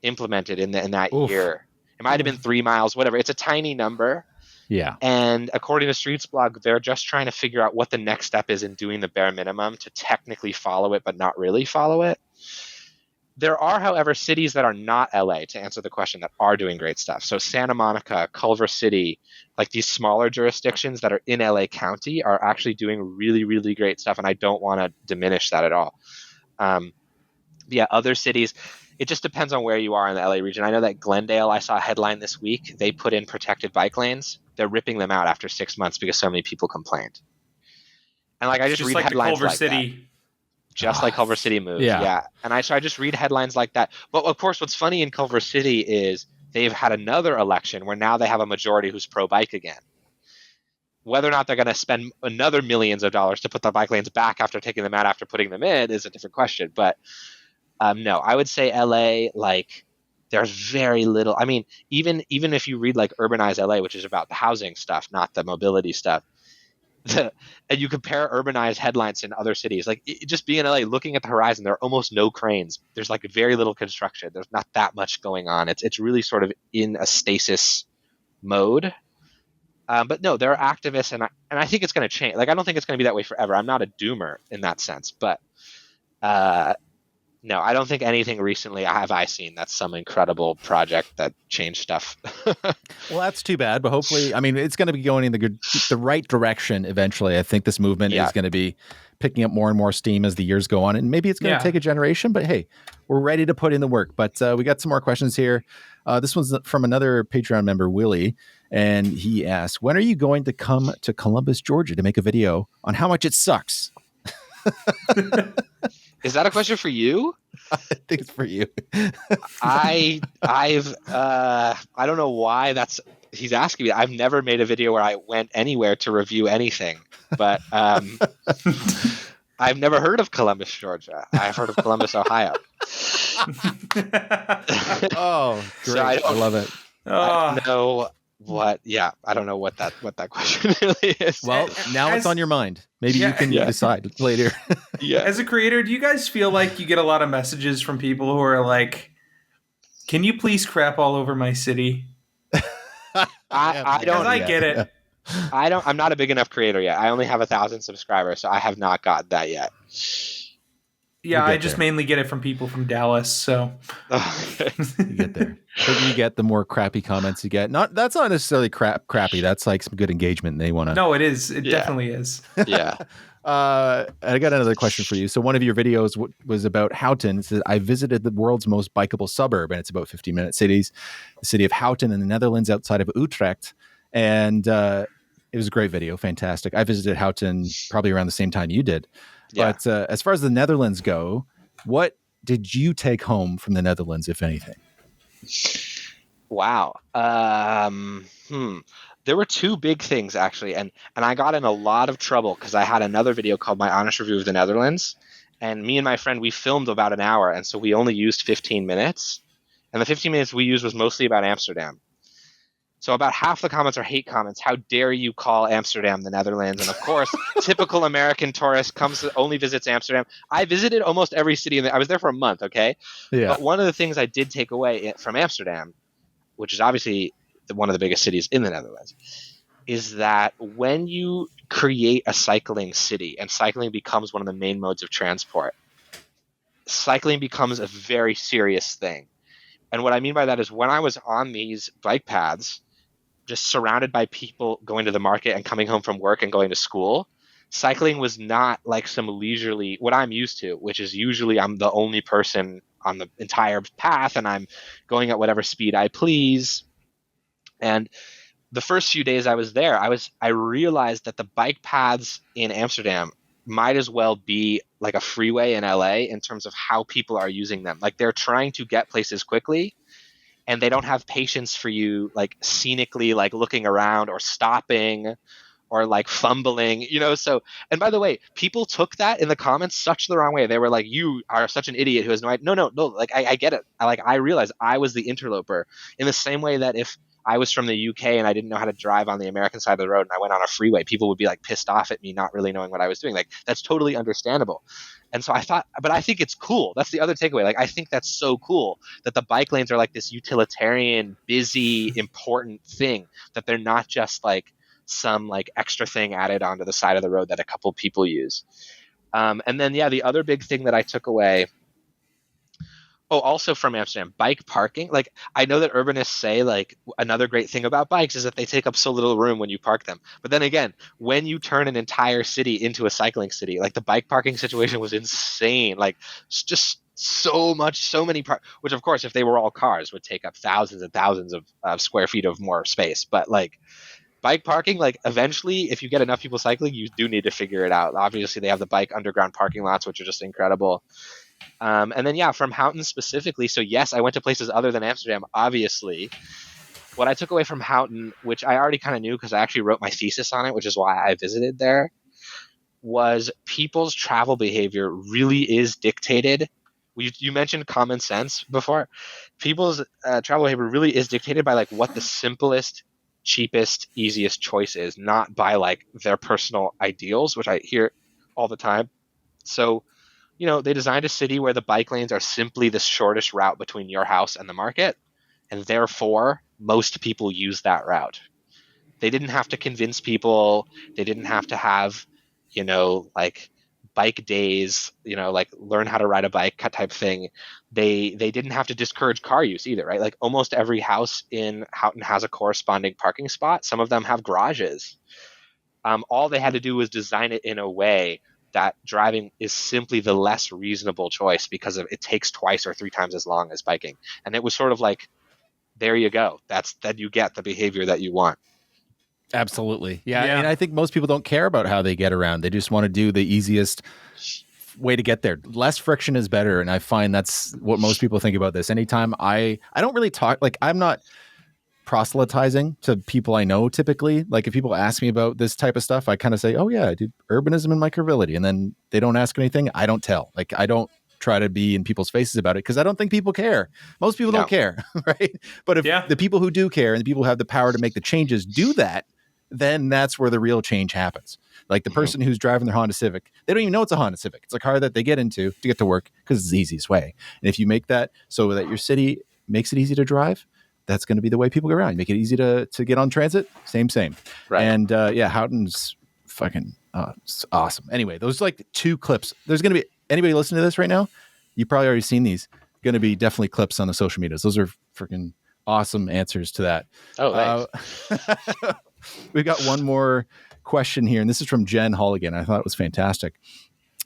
implemented in that year. It might have been 3 miles, whatever. It's a tiny number. Yeah. And according to Streets blog, they're just trying to figure out what the next step is in doing the bare minimum to technically follow it, but not really follow it. There are, however, cities that are not LA, to answer the question, that are doing great stuff. So Santa Monica, Culver City, like these smaller jurisdictions that are in LA County are actually doing really, really great stuff. And I don't want to diminish that at all. Yeah, other cities, it just depends on where you are in the LA region. I know that Glendale, I saw a headline this week, they put in protected bike lanes. They're ripping them out after 6 months because so many people complained. And like I just read like headlines the Culver like City. that. Just like Culver City moved, yeah. And I just read headlines like that. But of course, what's funny in Culver City is they've had another election where now they have a majority who's pro-bike again. Whether or not they're going to spend another millions of dollars to put the bike lanes back after taking them out after putting them in is a different question. But no, I would say LA, like there's very little. I mean, even if you read like Urbanize LA, which is about the housing stuff, not the mobility stuff, and you compare urbanized headlines in other cities, like just being in LA, looking at the horizon, there are almost no cranes. There's like very little construction. There's not that much going on. It's really sort of in a stasis mode. But no, there are activists, and I think it's going to change. Like I don't think it's going to be that way forever. I'm not a doomer in that sense, but no, I don't think anything recently have I seen that's some incredible project that changed stuff. Well, that's too bad, but hopefully, I mean, it's going to be going in the right direction eventually. I think this movement is going to be picking up more and more steam as the years go on, and maybe it's going to take a generation, but hey, we're ready to put in the work. But we got some more questions here. This one's from another Patreon member, Willie, and he asked, when are you going to come to Columbus, Georgia to make a video on how much it sucks? Is that a question for you? I think it's for you. I don't know why he's asking me. I've never made a video where I went anywhere to review anything, but I've never heard of Columbus, Georgia. I've heard of Columbus, Ohio. Oh, great. So I love it. I don't know I don't know what that question really is. Well, now it's on your mind. Maybe you can decide later. Yeah. As a creator, do you guys feel like you get a lot of messages from people who are like, "Can you please crap all over my city?" I don't. I get it. I'm not a big enough creator yet. I only have 1,000 subscribers, so I have not gotten that yet. Yeah, I just mainly get it from people from Dallas. So you get there. But you get the more crappy comments you get. That's not necessarily crappy. That's like some good engagement. They want to. No, it is. It definitely is. Yeah. I got another question for you. So one of your videos was about Houten. It says, I visited the world's most bikeable suburb, and it's about 15-minute cities, the city of Houten in the Netherlands outside of Utrecht. And it was a great video. Fantastic. I visited Houten probably around the same time you did. Yeah. But as far as the Netherlands go, what did you take home from the Netherlands, if anything? Wow. There were two big things, actually, and I got in a lot of trouble because I had another video called My Honest Review of the Netherlands, and me and my friend, we filmed about an hour, and so we only used 15 minutes, and the 15 minutes we used was mostly about Amsterdam. So about half the comments are hate comments. How dare you call Amsterdam the Netherlands? And of course, typical American tourist only visits Amsterdam. I visited almost every city. I was there for a month, okay? Yeah. But one of the things I did take away from Amsterdam, which is obviously one of the biggest cities in the Netherlands, is that when you create a cycling city and cycling becomes one of the main modes of transport, cycling becomes a very serious thing. And what I mean by that is when I was on these bike paths, just surrounded by people going to the market and coming home from work and going to school, cycling was not like some leisurely, what I'm used to, which is usually I'm the only person on the entire path and I'm going at whatever speed I please. And the first few days I was there, I realized that the bike paths in Amsterdam might as well be like a freeway in LA in terms of how people are using them. Like they're trying to get places quickly, and they don't have patience for you, like scenically, like looking around or stopping or like fumbling, So, and by the way, people took that in the comments such the wrong way. They were like, you are such an idiot who has no idea. No. Like, I get it. I realized I was the interloper in the same way that if I was from the UK and I didn't know how to drive on the American side of the road and I went on a freeway, people would be like pissed off at me, not really knowing what I was doing. Like, that's totally understandable. And so I thought, but I think it's cool. That's the other takeaway. Like, I think that's so cool that the bike lanes are like this utilitarian, busy, important thing, that they're not just like some like extra thing added onto the side of the road that a couple people use. And then, the other big thing that I took away Oh, also from Amsterdam, bike parking. Like, I know that urbanists say like another great thing about bikes is that they take up so little room when you park them. But then again, when you turn an entire city into a cycling city, like the bike parking situation was insane. Like, just so much, so many which of course, if they were all cars, would take up thousands and thousands of square feet of more space. But like bike parking, like eventually, if you get enough people cycling, you do need to figure it out. Obviously, they have the bike underground parking lots, which are just incredible. And then, yeah, from Houten specifically. So, yes, I went to places other than Amsterdam, obviously. What I took away from Houten, which I already kind of knew because I actually wrote my thesis on it, which is why I visited there, was people's travel behavior really is dictated. You mentioned common sense before. People's travel behavior really is dictated by like what the simplest, cheapest, easiest choice is, not by like their personal ideals, which I hear all the time. So, they designed a city where the bike lanes are simply the shortest route between your house and the market, and therefore most people use that route. They didn't have to convince people. They didn't have to have, like bike days, like learn how to ride a bike type thing. They didn't have to discourage car use either, right? Like almost every house in Houten has a corresponding parking spot. Some of them have garages. All they had to do was design it in a way that driving is simply the less reasonable choice because it takes twice or three times as long as biking. And it was sort of like, there you go. That you get the behavior that you want. Absolutely. Yeah. Yeah. And I think most people don't care about how they get around. They just want to do the easiest way to get there. Less friction is better. And I find that's what most people think about this. Anytime I don't really talk, like I'm not proselytizing to people I know typically. Like if people ask me about this type of stuff, I kind of say, oh yeah, I do urbanism and micromobility. And then they don't ask anything. I don't tell. Like I don't try to be in people's faces about it because I don't think people care. Most people don't care, right? But if the people who do care and the people who have the power to make the changes do that, then that's where the real change happens. Like the person who's driving their Honda Civic, they don't even know it's a Honda Civic. It's a car that they get into to get to work because it's the easiest way. And if you make that so that your city makes it easy to drive, that's going to be the way people go around. You make it easy to get on transit. Same. Right. And Houghton's fucking it's awesome. Anyway, those like two clips. There's going to be anybody listening to this right now. You probably already seen these. Going to be definitely clips on the social medias. Those are freaking awesome answers to that. Oh, thanks. We've got one more question here, and this is from Jen Halligan. I thought it was fantastic.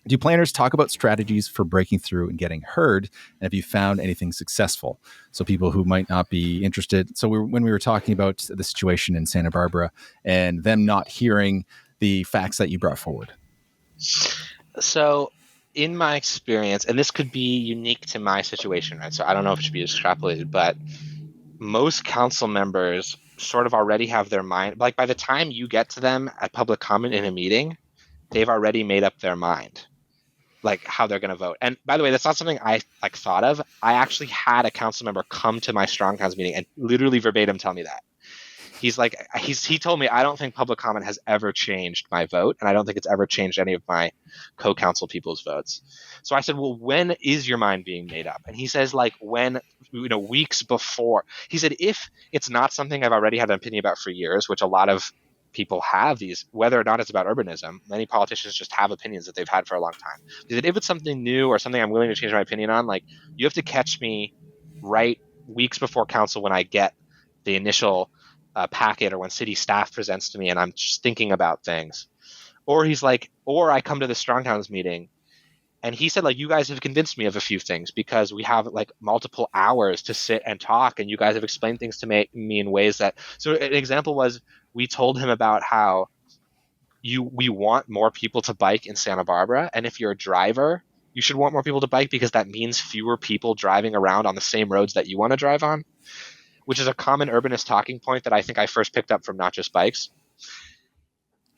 Do planners talk about strategies for breaking through and getting heard? And have you found anything successful? So people who might not be interested. So when we were talking about the situation in Santa Barbara and them not hearing the facts that you brought forward. So in my experience, and this could be unique to my situation, right? So I don't know if it should be extrapolated, but most council members sort of already have their mind. Like by the time you get to them at public comment in a meeting, they've already made up their mind, like how they're going to vote. And by the way, that's not something I like thought of. I actually had a council member come to my Strong Towns meeting and literally verbatim tell me that. He's like, he told me, I don't think public comment has ever changed my vote. And I don't think it's ever changed any of my co-council people's votes. So I said, well, when is your mind being made up? And he says, like, when, weeks before. He said, if it's not something I've already had an opinion about for years, which a lot of people have these, whether or not it's about urbanism, many politicians just have opinions that they've had for a long time. He said, if it's something new or something I'm willing to change my opinion on, like, you have to catch me right weeks before council when I get the initial packet or when city staff presents to me and I'm just thinking about things. Or he's like, or I come to the Strong Towns meeting and he said, like, you guys have convinced me of a few things because we have like multiple hours to sit and talk and you guys have explained things to me in ways that, so an example was we told him about how we want more people to bike in Santa Barbara. And if you're a driver, you should want more people to bike because that means fewer people driving around on the same roads that you want to drive on, which is a common urbanist talking point that I think I first picked up from Not Just Bikes.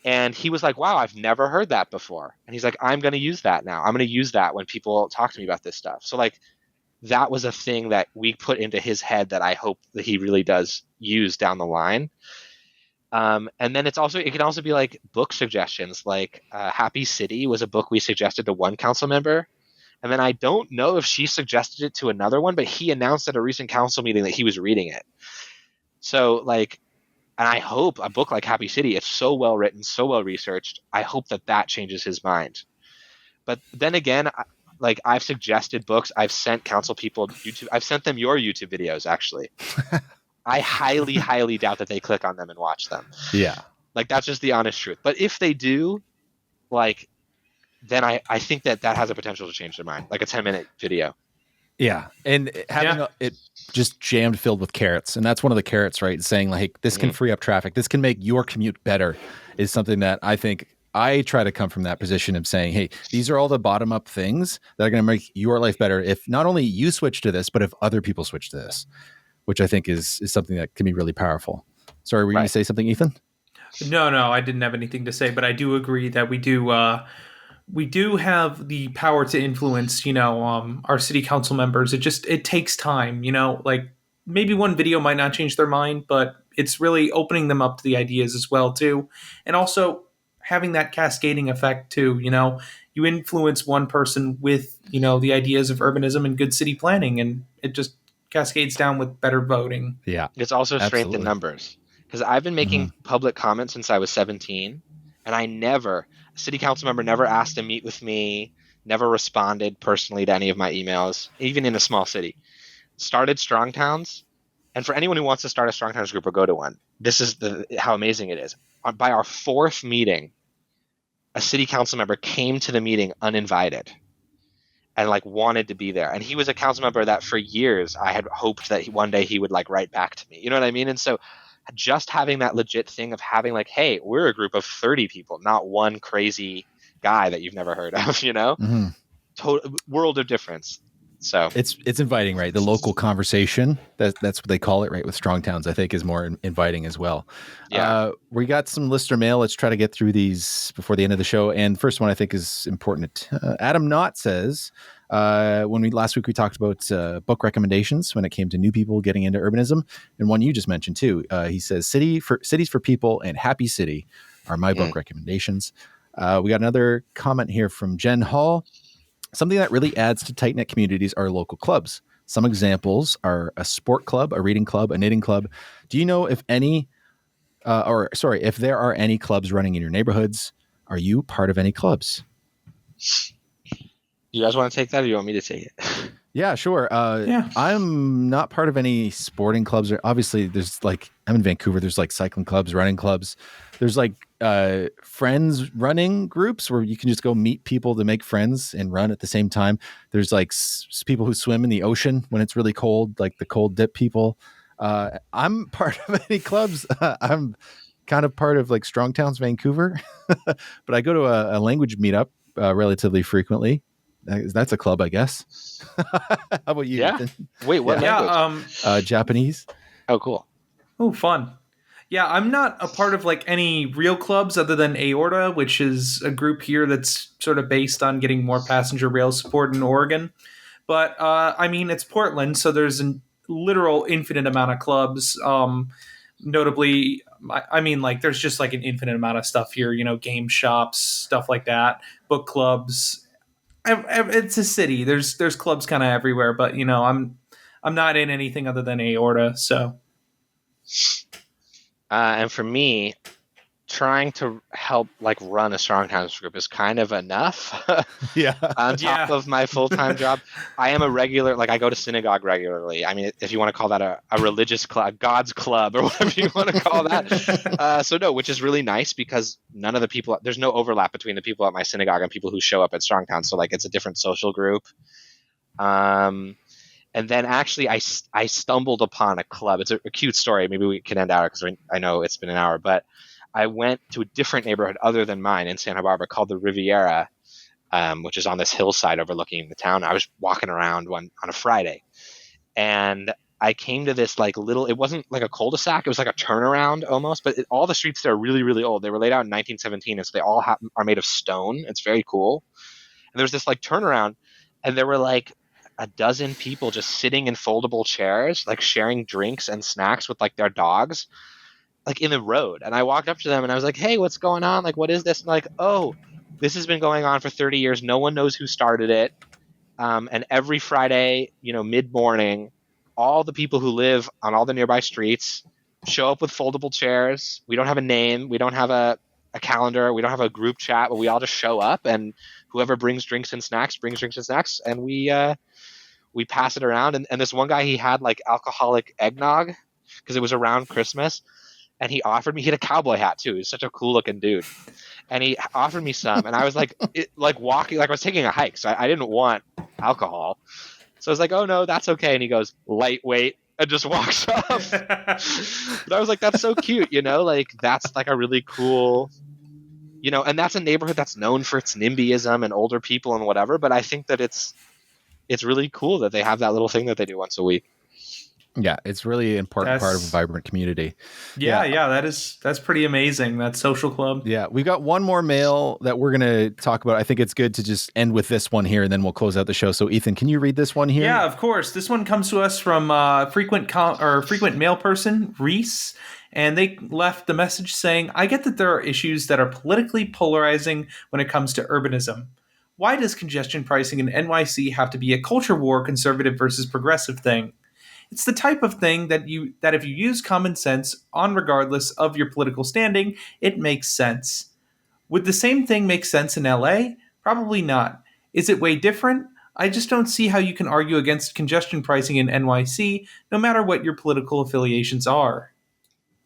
And he was like, wow, I've never heard that before. And he's like, I'm going to use that now. I'm going to use that when people talk to me about this stuff. So like that was a thing that we put into his head that I hope that he really does use down the line. And then it can also be like book suggestions, like Happy City was a book we suggested to one council member. And then I don't know if she suggested it to another one, but he announced at a recent council meeting that he was reading it. So like, and I hope a book like Happy City, it's so well written, so well researched. I hope that changes his mind. But then again, Like, I've suggested books. I've sent council people YouTube. I've sent them your YouTube videos, actually. I highly, highly doubt that they click on them and watch them. Yeah. Like, that's just the honest truth. But if they do, like, then I think that has a potential to change their mind. Like a 10-minute video. Yeah. And having it just jammed filled with carrots. And that's one of the carrots, right? Saying like, this can free up traffic. This can make your commute better is something that I think I try to come from that position of saying, hey, these are all the bottom up things that are going to make your life better. If not only you switch to this, but if other people switch to this, which I think is something that can be really powerful. Sorry, were you going to say something, Ethan? No, I didn't have anything to say, but I do agree that we do have the power to influence, our city council members. It takes time, like maybe one video might not change their mind, but it's really opening them up to the ideas as well too. And also having that cascading effect too, you influence one person with, the ideas of urbanism and good city planning, and it just cascades down with better voting. Yeah. It's also strength in numbers. Because I've been making public comments since I was 17, and a city council member never asked to meet with me, never responded personally to any of my emails, even in a small city. Started Strong Towns, and for anyone who wants to start a Strong Towns group or go to one, this is how amazing it is. By our fourth meeting, a city council member came to the meeting uninvited and like wanted to be there. And he was a council member that for years I had hoped that one day he would like write back to me. You know what I mean? And so just having that legit thing of having like, hey, we're a group of 30 people, not one crazy guy that you've never heard of, total world of difference. So it's inviting, right? The local conversation, that's what they call it, right? With Strong Towns, I think is more inviting as well. Yeah. We got some listener mail. Let's try to get through these before the end of the show. And first one I think is important. Adam Knott says, last week we talked about book recommendations when it came to new people getting into urbanism, and one you just mentioned too. He says Cities for People and Happy City are my book recommendations. We got another comment here from Jen Hall. Something that really adds to tight-knit communities are local clubs. Some examples are a sport club, a reading club, a knitting club. Do you know if there are any clubs running in your neighborhoods? Are you part of any clubs? You guys want to take that, or do you want me to take it? Yeah, sure. I'm not part of any sporting clubs. Obviously, there's like, I'm in Vancouver. There's like cycling clubs, running clubs. There's like friends running groups where you can just go meet people to make friends and run at the same time. There's like people who swim in the ocean when it's really cold, like the cold dip people. I'm part of any clubs. I'm kind of part of like Strong Towns Vancouver, but I go to a language meetup relatively frequently. That's a club, I guess. How about you? Yeah. Ethan? Wait, what language? Japanese. Oh, cool. Oh, fun. Yeah, I'm not a part of like any real clubs other than Aorta, which is a group here that's sort of based on getting more passenger rail support in Oregon. But I mean, it's Portland, so there's a literal infinite amount of clubs. Notably, I mean, like there's just like an infinite amount of stuff here. Game shops, stuff like that, book clubs. It's a city. There's clubs kind of everywhere, but I'm not in anything other than Aorta. So, and for me, trying to help like run a Strong Towns group is kind of enough. Yeah. On top of my full-time job, I am a regular. Like I go to synagogue regularly. I mean, if you want to call that a religious club, God's club, or whatever you want to call that. So no, which is really nice because none of the people, there's no overlap between the people at my synagogue and people who show up at Strong Towns. So like it's a different social group. And then actually I stumbled upon a club. It's a cute story. Maybe we can end out because I know it's been an hour, but I went to a different neighborhood other than mine in Santa Barbara called the Riviera, which is on this hillside overlooking the town. I was walking around on a Friday, and I came to this like little, it wasn't like a cul-de-sac. It was like a turnaround almost, but all the streets there are really, really old. They were laid out in 1917, and so they all are made of stone. It's very cool. And there was this like turnaround, and there were like a dozen people just sitting in foldable chairs, like sharing drinks and snacks with like their dogs, like in the road. And I walked up to them and I was like, hey, what's going on? Like, what is this? And like, oh, this has been going on for 30 years. No one knows who started it. And every Friday, mid-morning, all the people who live on all the nearby streets show up with foldable chairs. We don't have a name. We don't have a calendar. We don't have a group chat, but we all just show up, and whoever brings drinks and snacks, and we pass it around. And this one guy, he had like alcoholic eggnog because it was around Christmas, and he offered me. He had a cowboy hat too. He's such a cool looking dude, and he offered me some, and I was like, walking, like I was taking a hike, so I didn't want alcohol. So I was like, oh no, that's okay. And he goes, lightweight, and just walks off. But I was like, that's so cute, like that's like a really cool, and that's a neighborhood that's known for its NIMBYism and older people and whatever. But I think that it's really cool that they have that little thing that they do once a week. Yeah, it's really an important part of a vibrant community. Yeah, that's pretty amazing. That social club. Yeah, we got one more mail that we're going to talk about. I think it's good to just end with this one here, and then we'll close out the show. So, Ethan, can you read this one here? Yeah, of course. This one comes to us from frequent mail person, Reese, and they left the message saying, I get that there are issues that are politically polarizing when it comes to urbanism. Why does congestion pricing in NYC have to be a culture war, conservative versus progressive thing? It's the type of thing that if you use common sense on regardless of your political standing, it makes sense. Would the same thing make sense in LA? Probably not. Is it way different? I just don't see how you can argue against congestion pricing in NYC, no matter what your political affiliations are.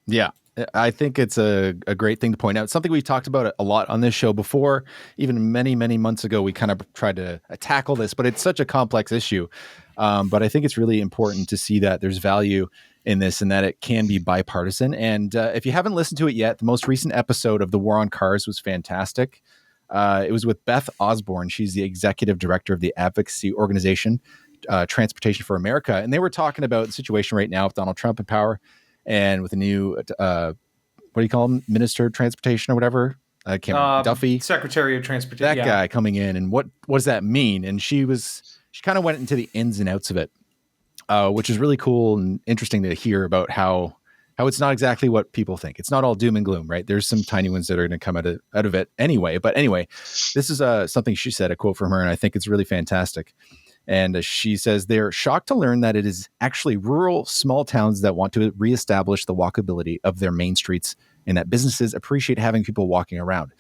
Yeah, I think it's a great thing to point out. Something we've talked about a lot on this show before. Even many, many months ago, we kind of tried to tackle this, but it's such a complex issue. But I think it's really important to see that there's value in this and that it can be bipartisan. And if you haven't listened to it yet, the most recent episode of The War on Cars was fantastic. It was with Beth Osborne. She's the executive director of the advocacy organization, Transportation for America. And they were talking about the situation right now with Donald Trump in power and with the new, what do you call him? Minister of Transportation or whatever? I can't remember. Duffy. Secretary of Transportation. That guy coming in. And what does that mean? And she kind of went into the ins and outs of it, which is really cool and interesting to hear about how it's not exactly what people think. It's not all doom and gloom, right? There's some tiny ones that are going to come out of it anyway. But anyway, this is something she said, a quote from her, and I think it's really fantastic. And she says, they're shocked to learn that it is actually rural, small towns that want to reestablish the walkability of their main streets and that businesses appreciate having people walking around.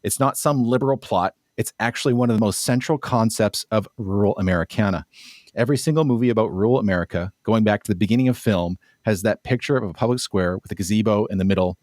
It's not some liberal plot. It's actually one of the most central concepts of rural Americana. Every single movie about rural America, going back to the beginning of film, has that picture of a public square with a gazebo in the middle,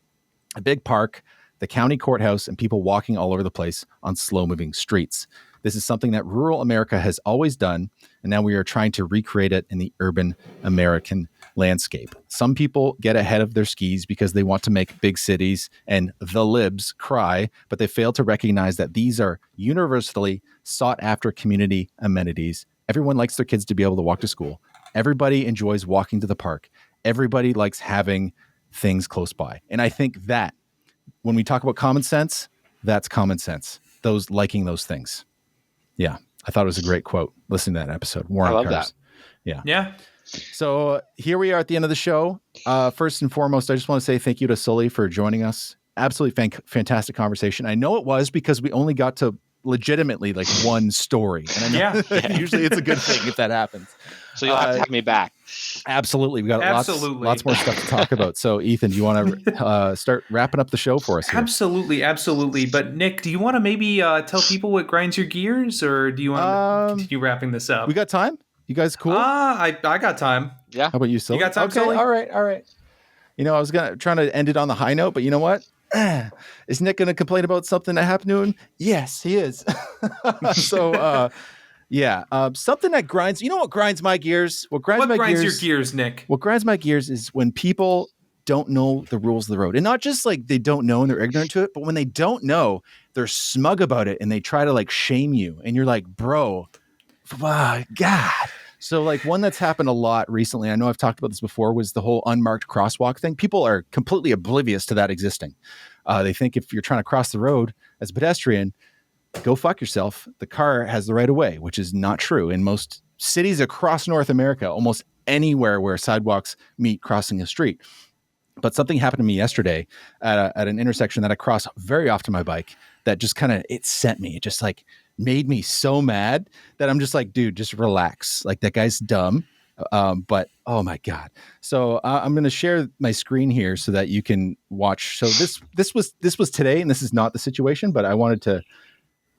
a big park, the county courthouse, and people walking all over the place on slow-moving streets. This is something that rural America has always done, and now we are trying to recreate it in the urban American landscape. Some people get ahead of their skis because they want to make big cities and the libs cry, but they fail to recognize that these are universally sought after community amenities. Everyone likes their kids to be able to walk to school. Everybody enjoys walking to the park. Everybody likes having things close by. And I think that when we talk about common sense, that's common sense. Those liking those things. Yeah. I thought it was a great quote listening to that episode. War on I love Cars. that. Yeah. So here we are at the end of the show. First and foremost, I just want to say thank you to Sully for joining us. Absolutely fantastic conversation. I know it was because we only got to legitimately like one story. And I know usually it's a good thing if that happens. So you'll have to have me back. Absolutely. We got lots more stuff to talk about. So Ethan, do you want to start wrapping up the show for us here? Absolutely. But Nick, do you want to maybe tell people what grinds your gears, or do you want to continue wrapping this up? We got time? You guys cool? I got time. Yeah. How about you, Sully? You got time, okay, Sully? All right. You know, I was trying to end it on the high note, but you know what? Is Nick going to complain about something that happened to him? Yes, he is. So, something that grinds. You know what grinds my gears? What grinds your gears, Nick? What grinds my gears is when people don't know the rules of the road, and not just like they don't know and they're ignorant to it, but when they don't know, they're smug about it and they try to like shame you, and you're like, bro, God. So like one that's happened a lot recently, I know I've talked about this before, was the whole unmarked crosswalk thing. People are completely oblivious to that existing. They think if you're trying to cross the road as a pedestrian, go fuck yourself. The car has the right of way, which is not true. In most cities across North America, almost anywhere where sidewalks meet crossing a street. But something happened to me yesterday at an intersection that I cross very often on my bike that just it sent me. It just like made me so mad that I'm just like, dude, just relax. Like that guy's dumb. But oh my God. So I'm going to share my screen here so that you can watch. So this was today, and this is not the situation, but I wanted to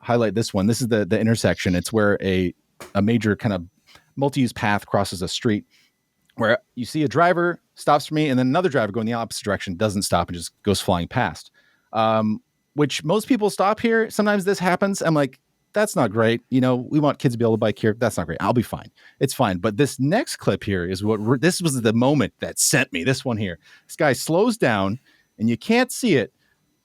highlight this one. This is the intersection. It's where a major kind of multi-use path crosses a street, where you see a driver stops for me, and then another driver going the opposite direction doesn't stop and just goes flying past. Which most people stop here. Sometimes this happens. I'm like, that's not great. You know, we want kids to be able to bike here. That's not great. I'll be fine. It's fine. But this next clip here is this was the moment that sent me. This one here. This guy slows down, and you can't see it,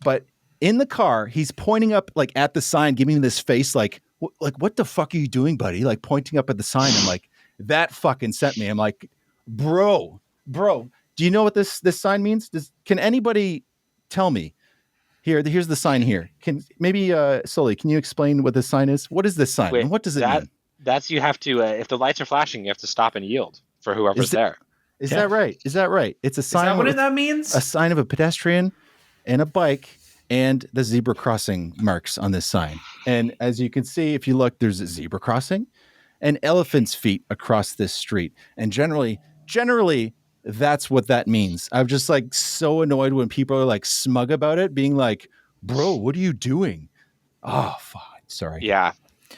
but in the car, he's pointing up like at the sign, giving me this face like what the fuck are you doing, buddy? Like pointing up at the sign. I'm like, that fucking sent me. I'm like, bro, do you know what this sign means? Can anybody tell me? Here's the sign here. Can maybe Sully, can you explain what this sign is? What is this sign? Wait, and what does it mean? That's you have to if the lights are flashing, you have to stop and yield for whoever's there. Is that right? Is that right? It's a sign. Is that what that means? A sign of a pedestrian and a bike and the zebra crossing marks on this sign. And as you can see, if you look, there's a zebra crossing and elephant's feet across this street. And generally, that's what that means. I'm just like so annoyed when people are like smug about it, being like, bro, what are you doing? Oh, fuck. Sorry. Yeah.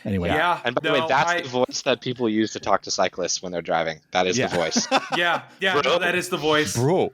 Anyway. Yeah. And by the way, that's the voice that people use to talk to cyclists when they're driving. That is the voice. Yeah. No, that is the voice. Bro.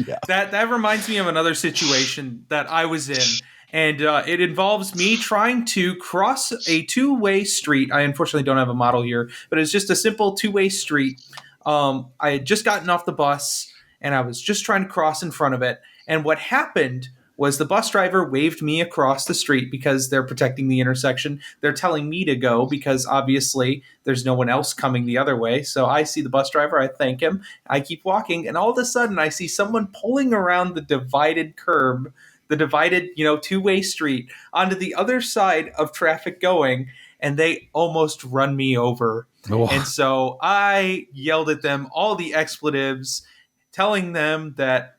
Yeah. That reminds me of another situation that I was in. And it involves me trying to cross a two-way street. I unfortunately don't have a model here, but it's just a simple two-way street. I had just gotten off the bus, and I was just trying to cross in front of it. And what happened was the bus driver waved me across the street because they're protecting the intersection. They're telling me to go because obviously there's no one else coming the other way. So I see the bus driver. I thank him. I keep walking. And all of a sudden, I see someone pulling around the divided curb, the divided, two-way street onto the other side of traffic going, and they almost run me over. Oh. And so I yelled at them all the expletives, telling them that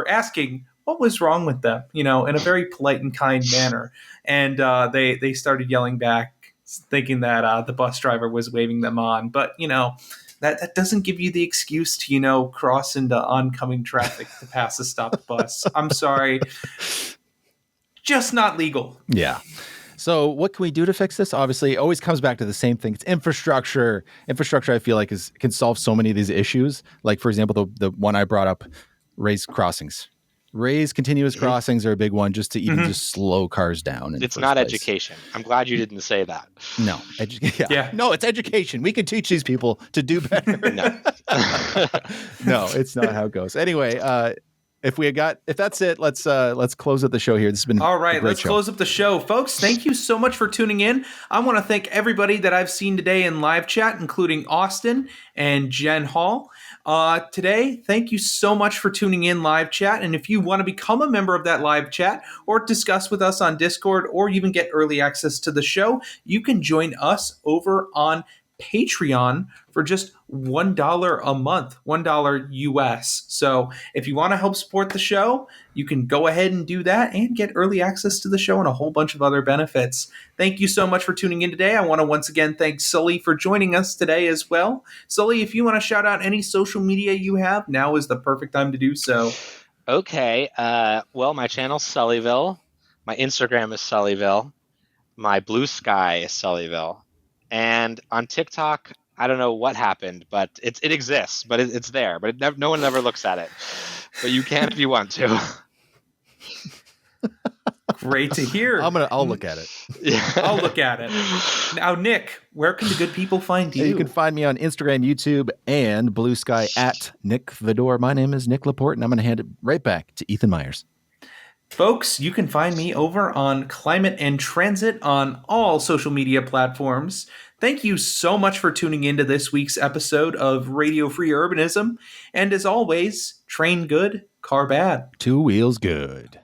asking what was wrong with them, in a very polite and kind manner. And they started yelling back, thinking that the bus driver was waving them on. But, that doesn't give you the excuse to, cross into oncoming traffic to pass a stopped bus. I'm sorry. Just not legal. Yeah. So what can we do to fix this? Obviously, it always comes back to the same thing. It's infrastructure. Infrastructure, I feel like, can solve so many of these issues. Like, for example, the one I brought up, raised crossings. Raised continuous crossings are a big one, just to even just slow cars down. It's not education. I'm glad you didn't say that. No. No, it's education. We can teach these people to do better. No. No, it's not how it goes. Anyway, if that's it, let's close up the show here. This has been all right. Let's show. Close up the show, folks. Thank you so much for tuning in. I want to thank everybody that I've seen today in live chat, including Austin and Jen Hall. Today, thank you so much for tuning in live chat. And if you want to become a member of that live chat or discuss with us on Discord or even get early access to the show, you can join us over on Patreon for just $1 a month, $1 US. So if you want to help support the show, you can go ahead and do that and get early access to the show and a whole bunch of other benefits. Thank you so much for tuning in today. I want to once again thank Sully for joining us today as well. Sully, if you want to shout out any social media you have, now is the perfect time to do so. Okay. Well, my channel's Sullyville. My Instagram is Sullyville. My Blue Sky is Sullyville. And on TikTok, I don't know what happened, but it exists, but it's there. But no one ever looks at it. But you can if you want to. Great to hear. I'll look at it. Yeah. I'll look at it. Now, Nick, where can the good people find you? You can find me on Instagram, YouTube, and Blue Sky at Nick Vidor. My name is Nick Laporte, and I'm going to hand it right back to Ethan Myers. Folks, you can find me over on Climate and Transit on all social media platforms. Thank you so much for tuning into this week's episode of Radio Free Urbanism. And as always, train good, car bad. Two wheels good.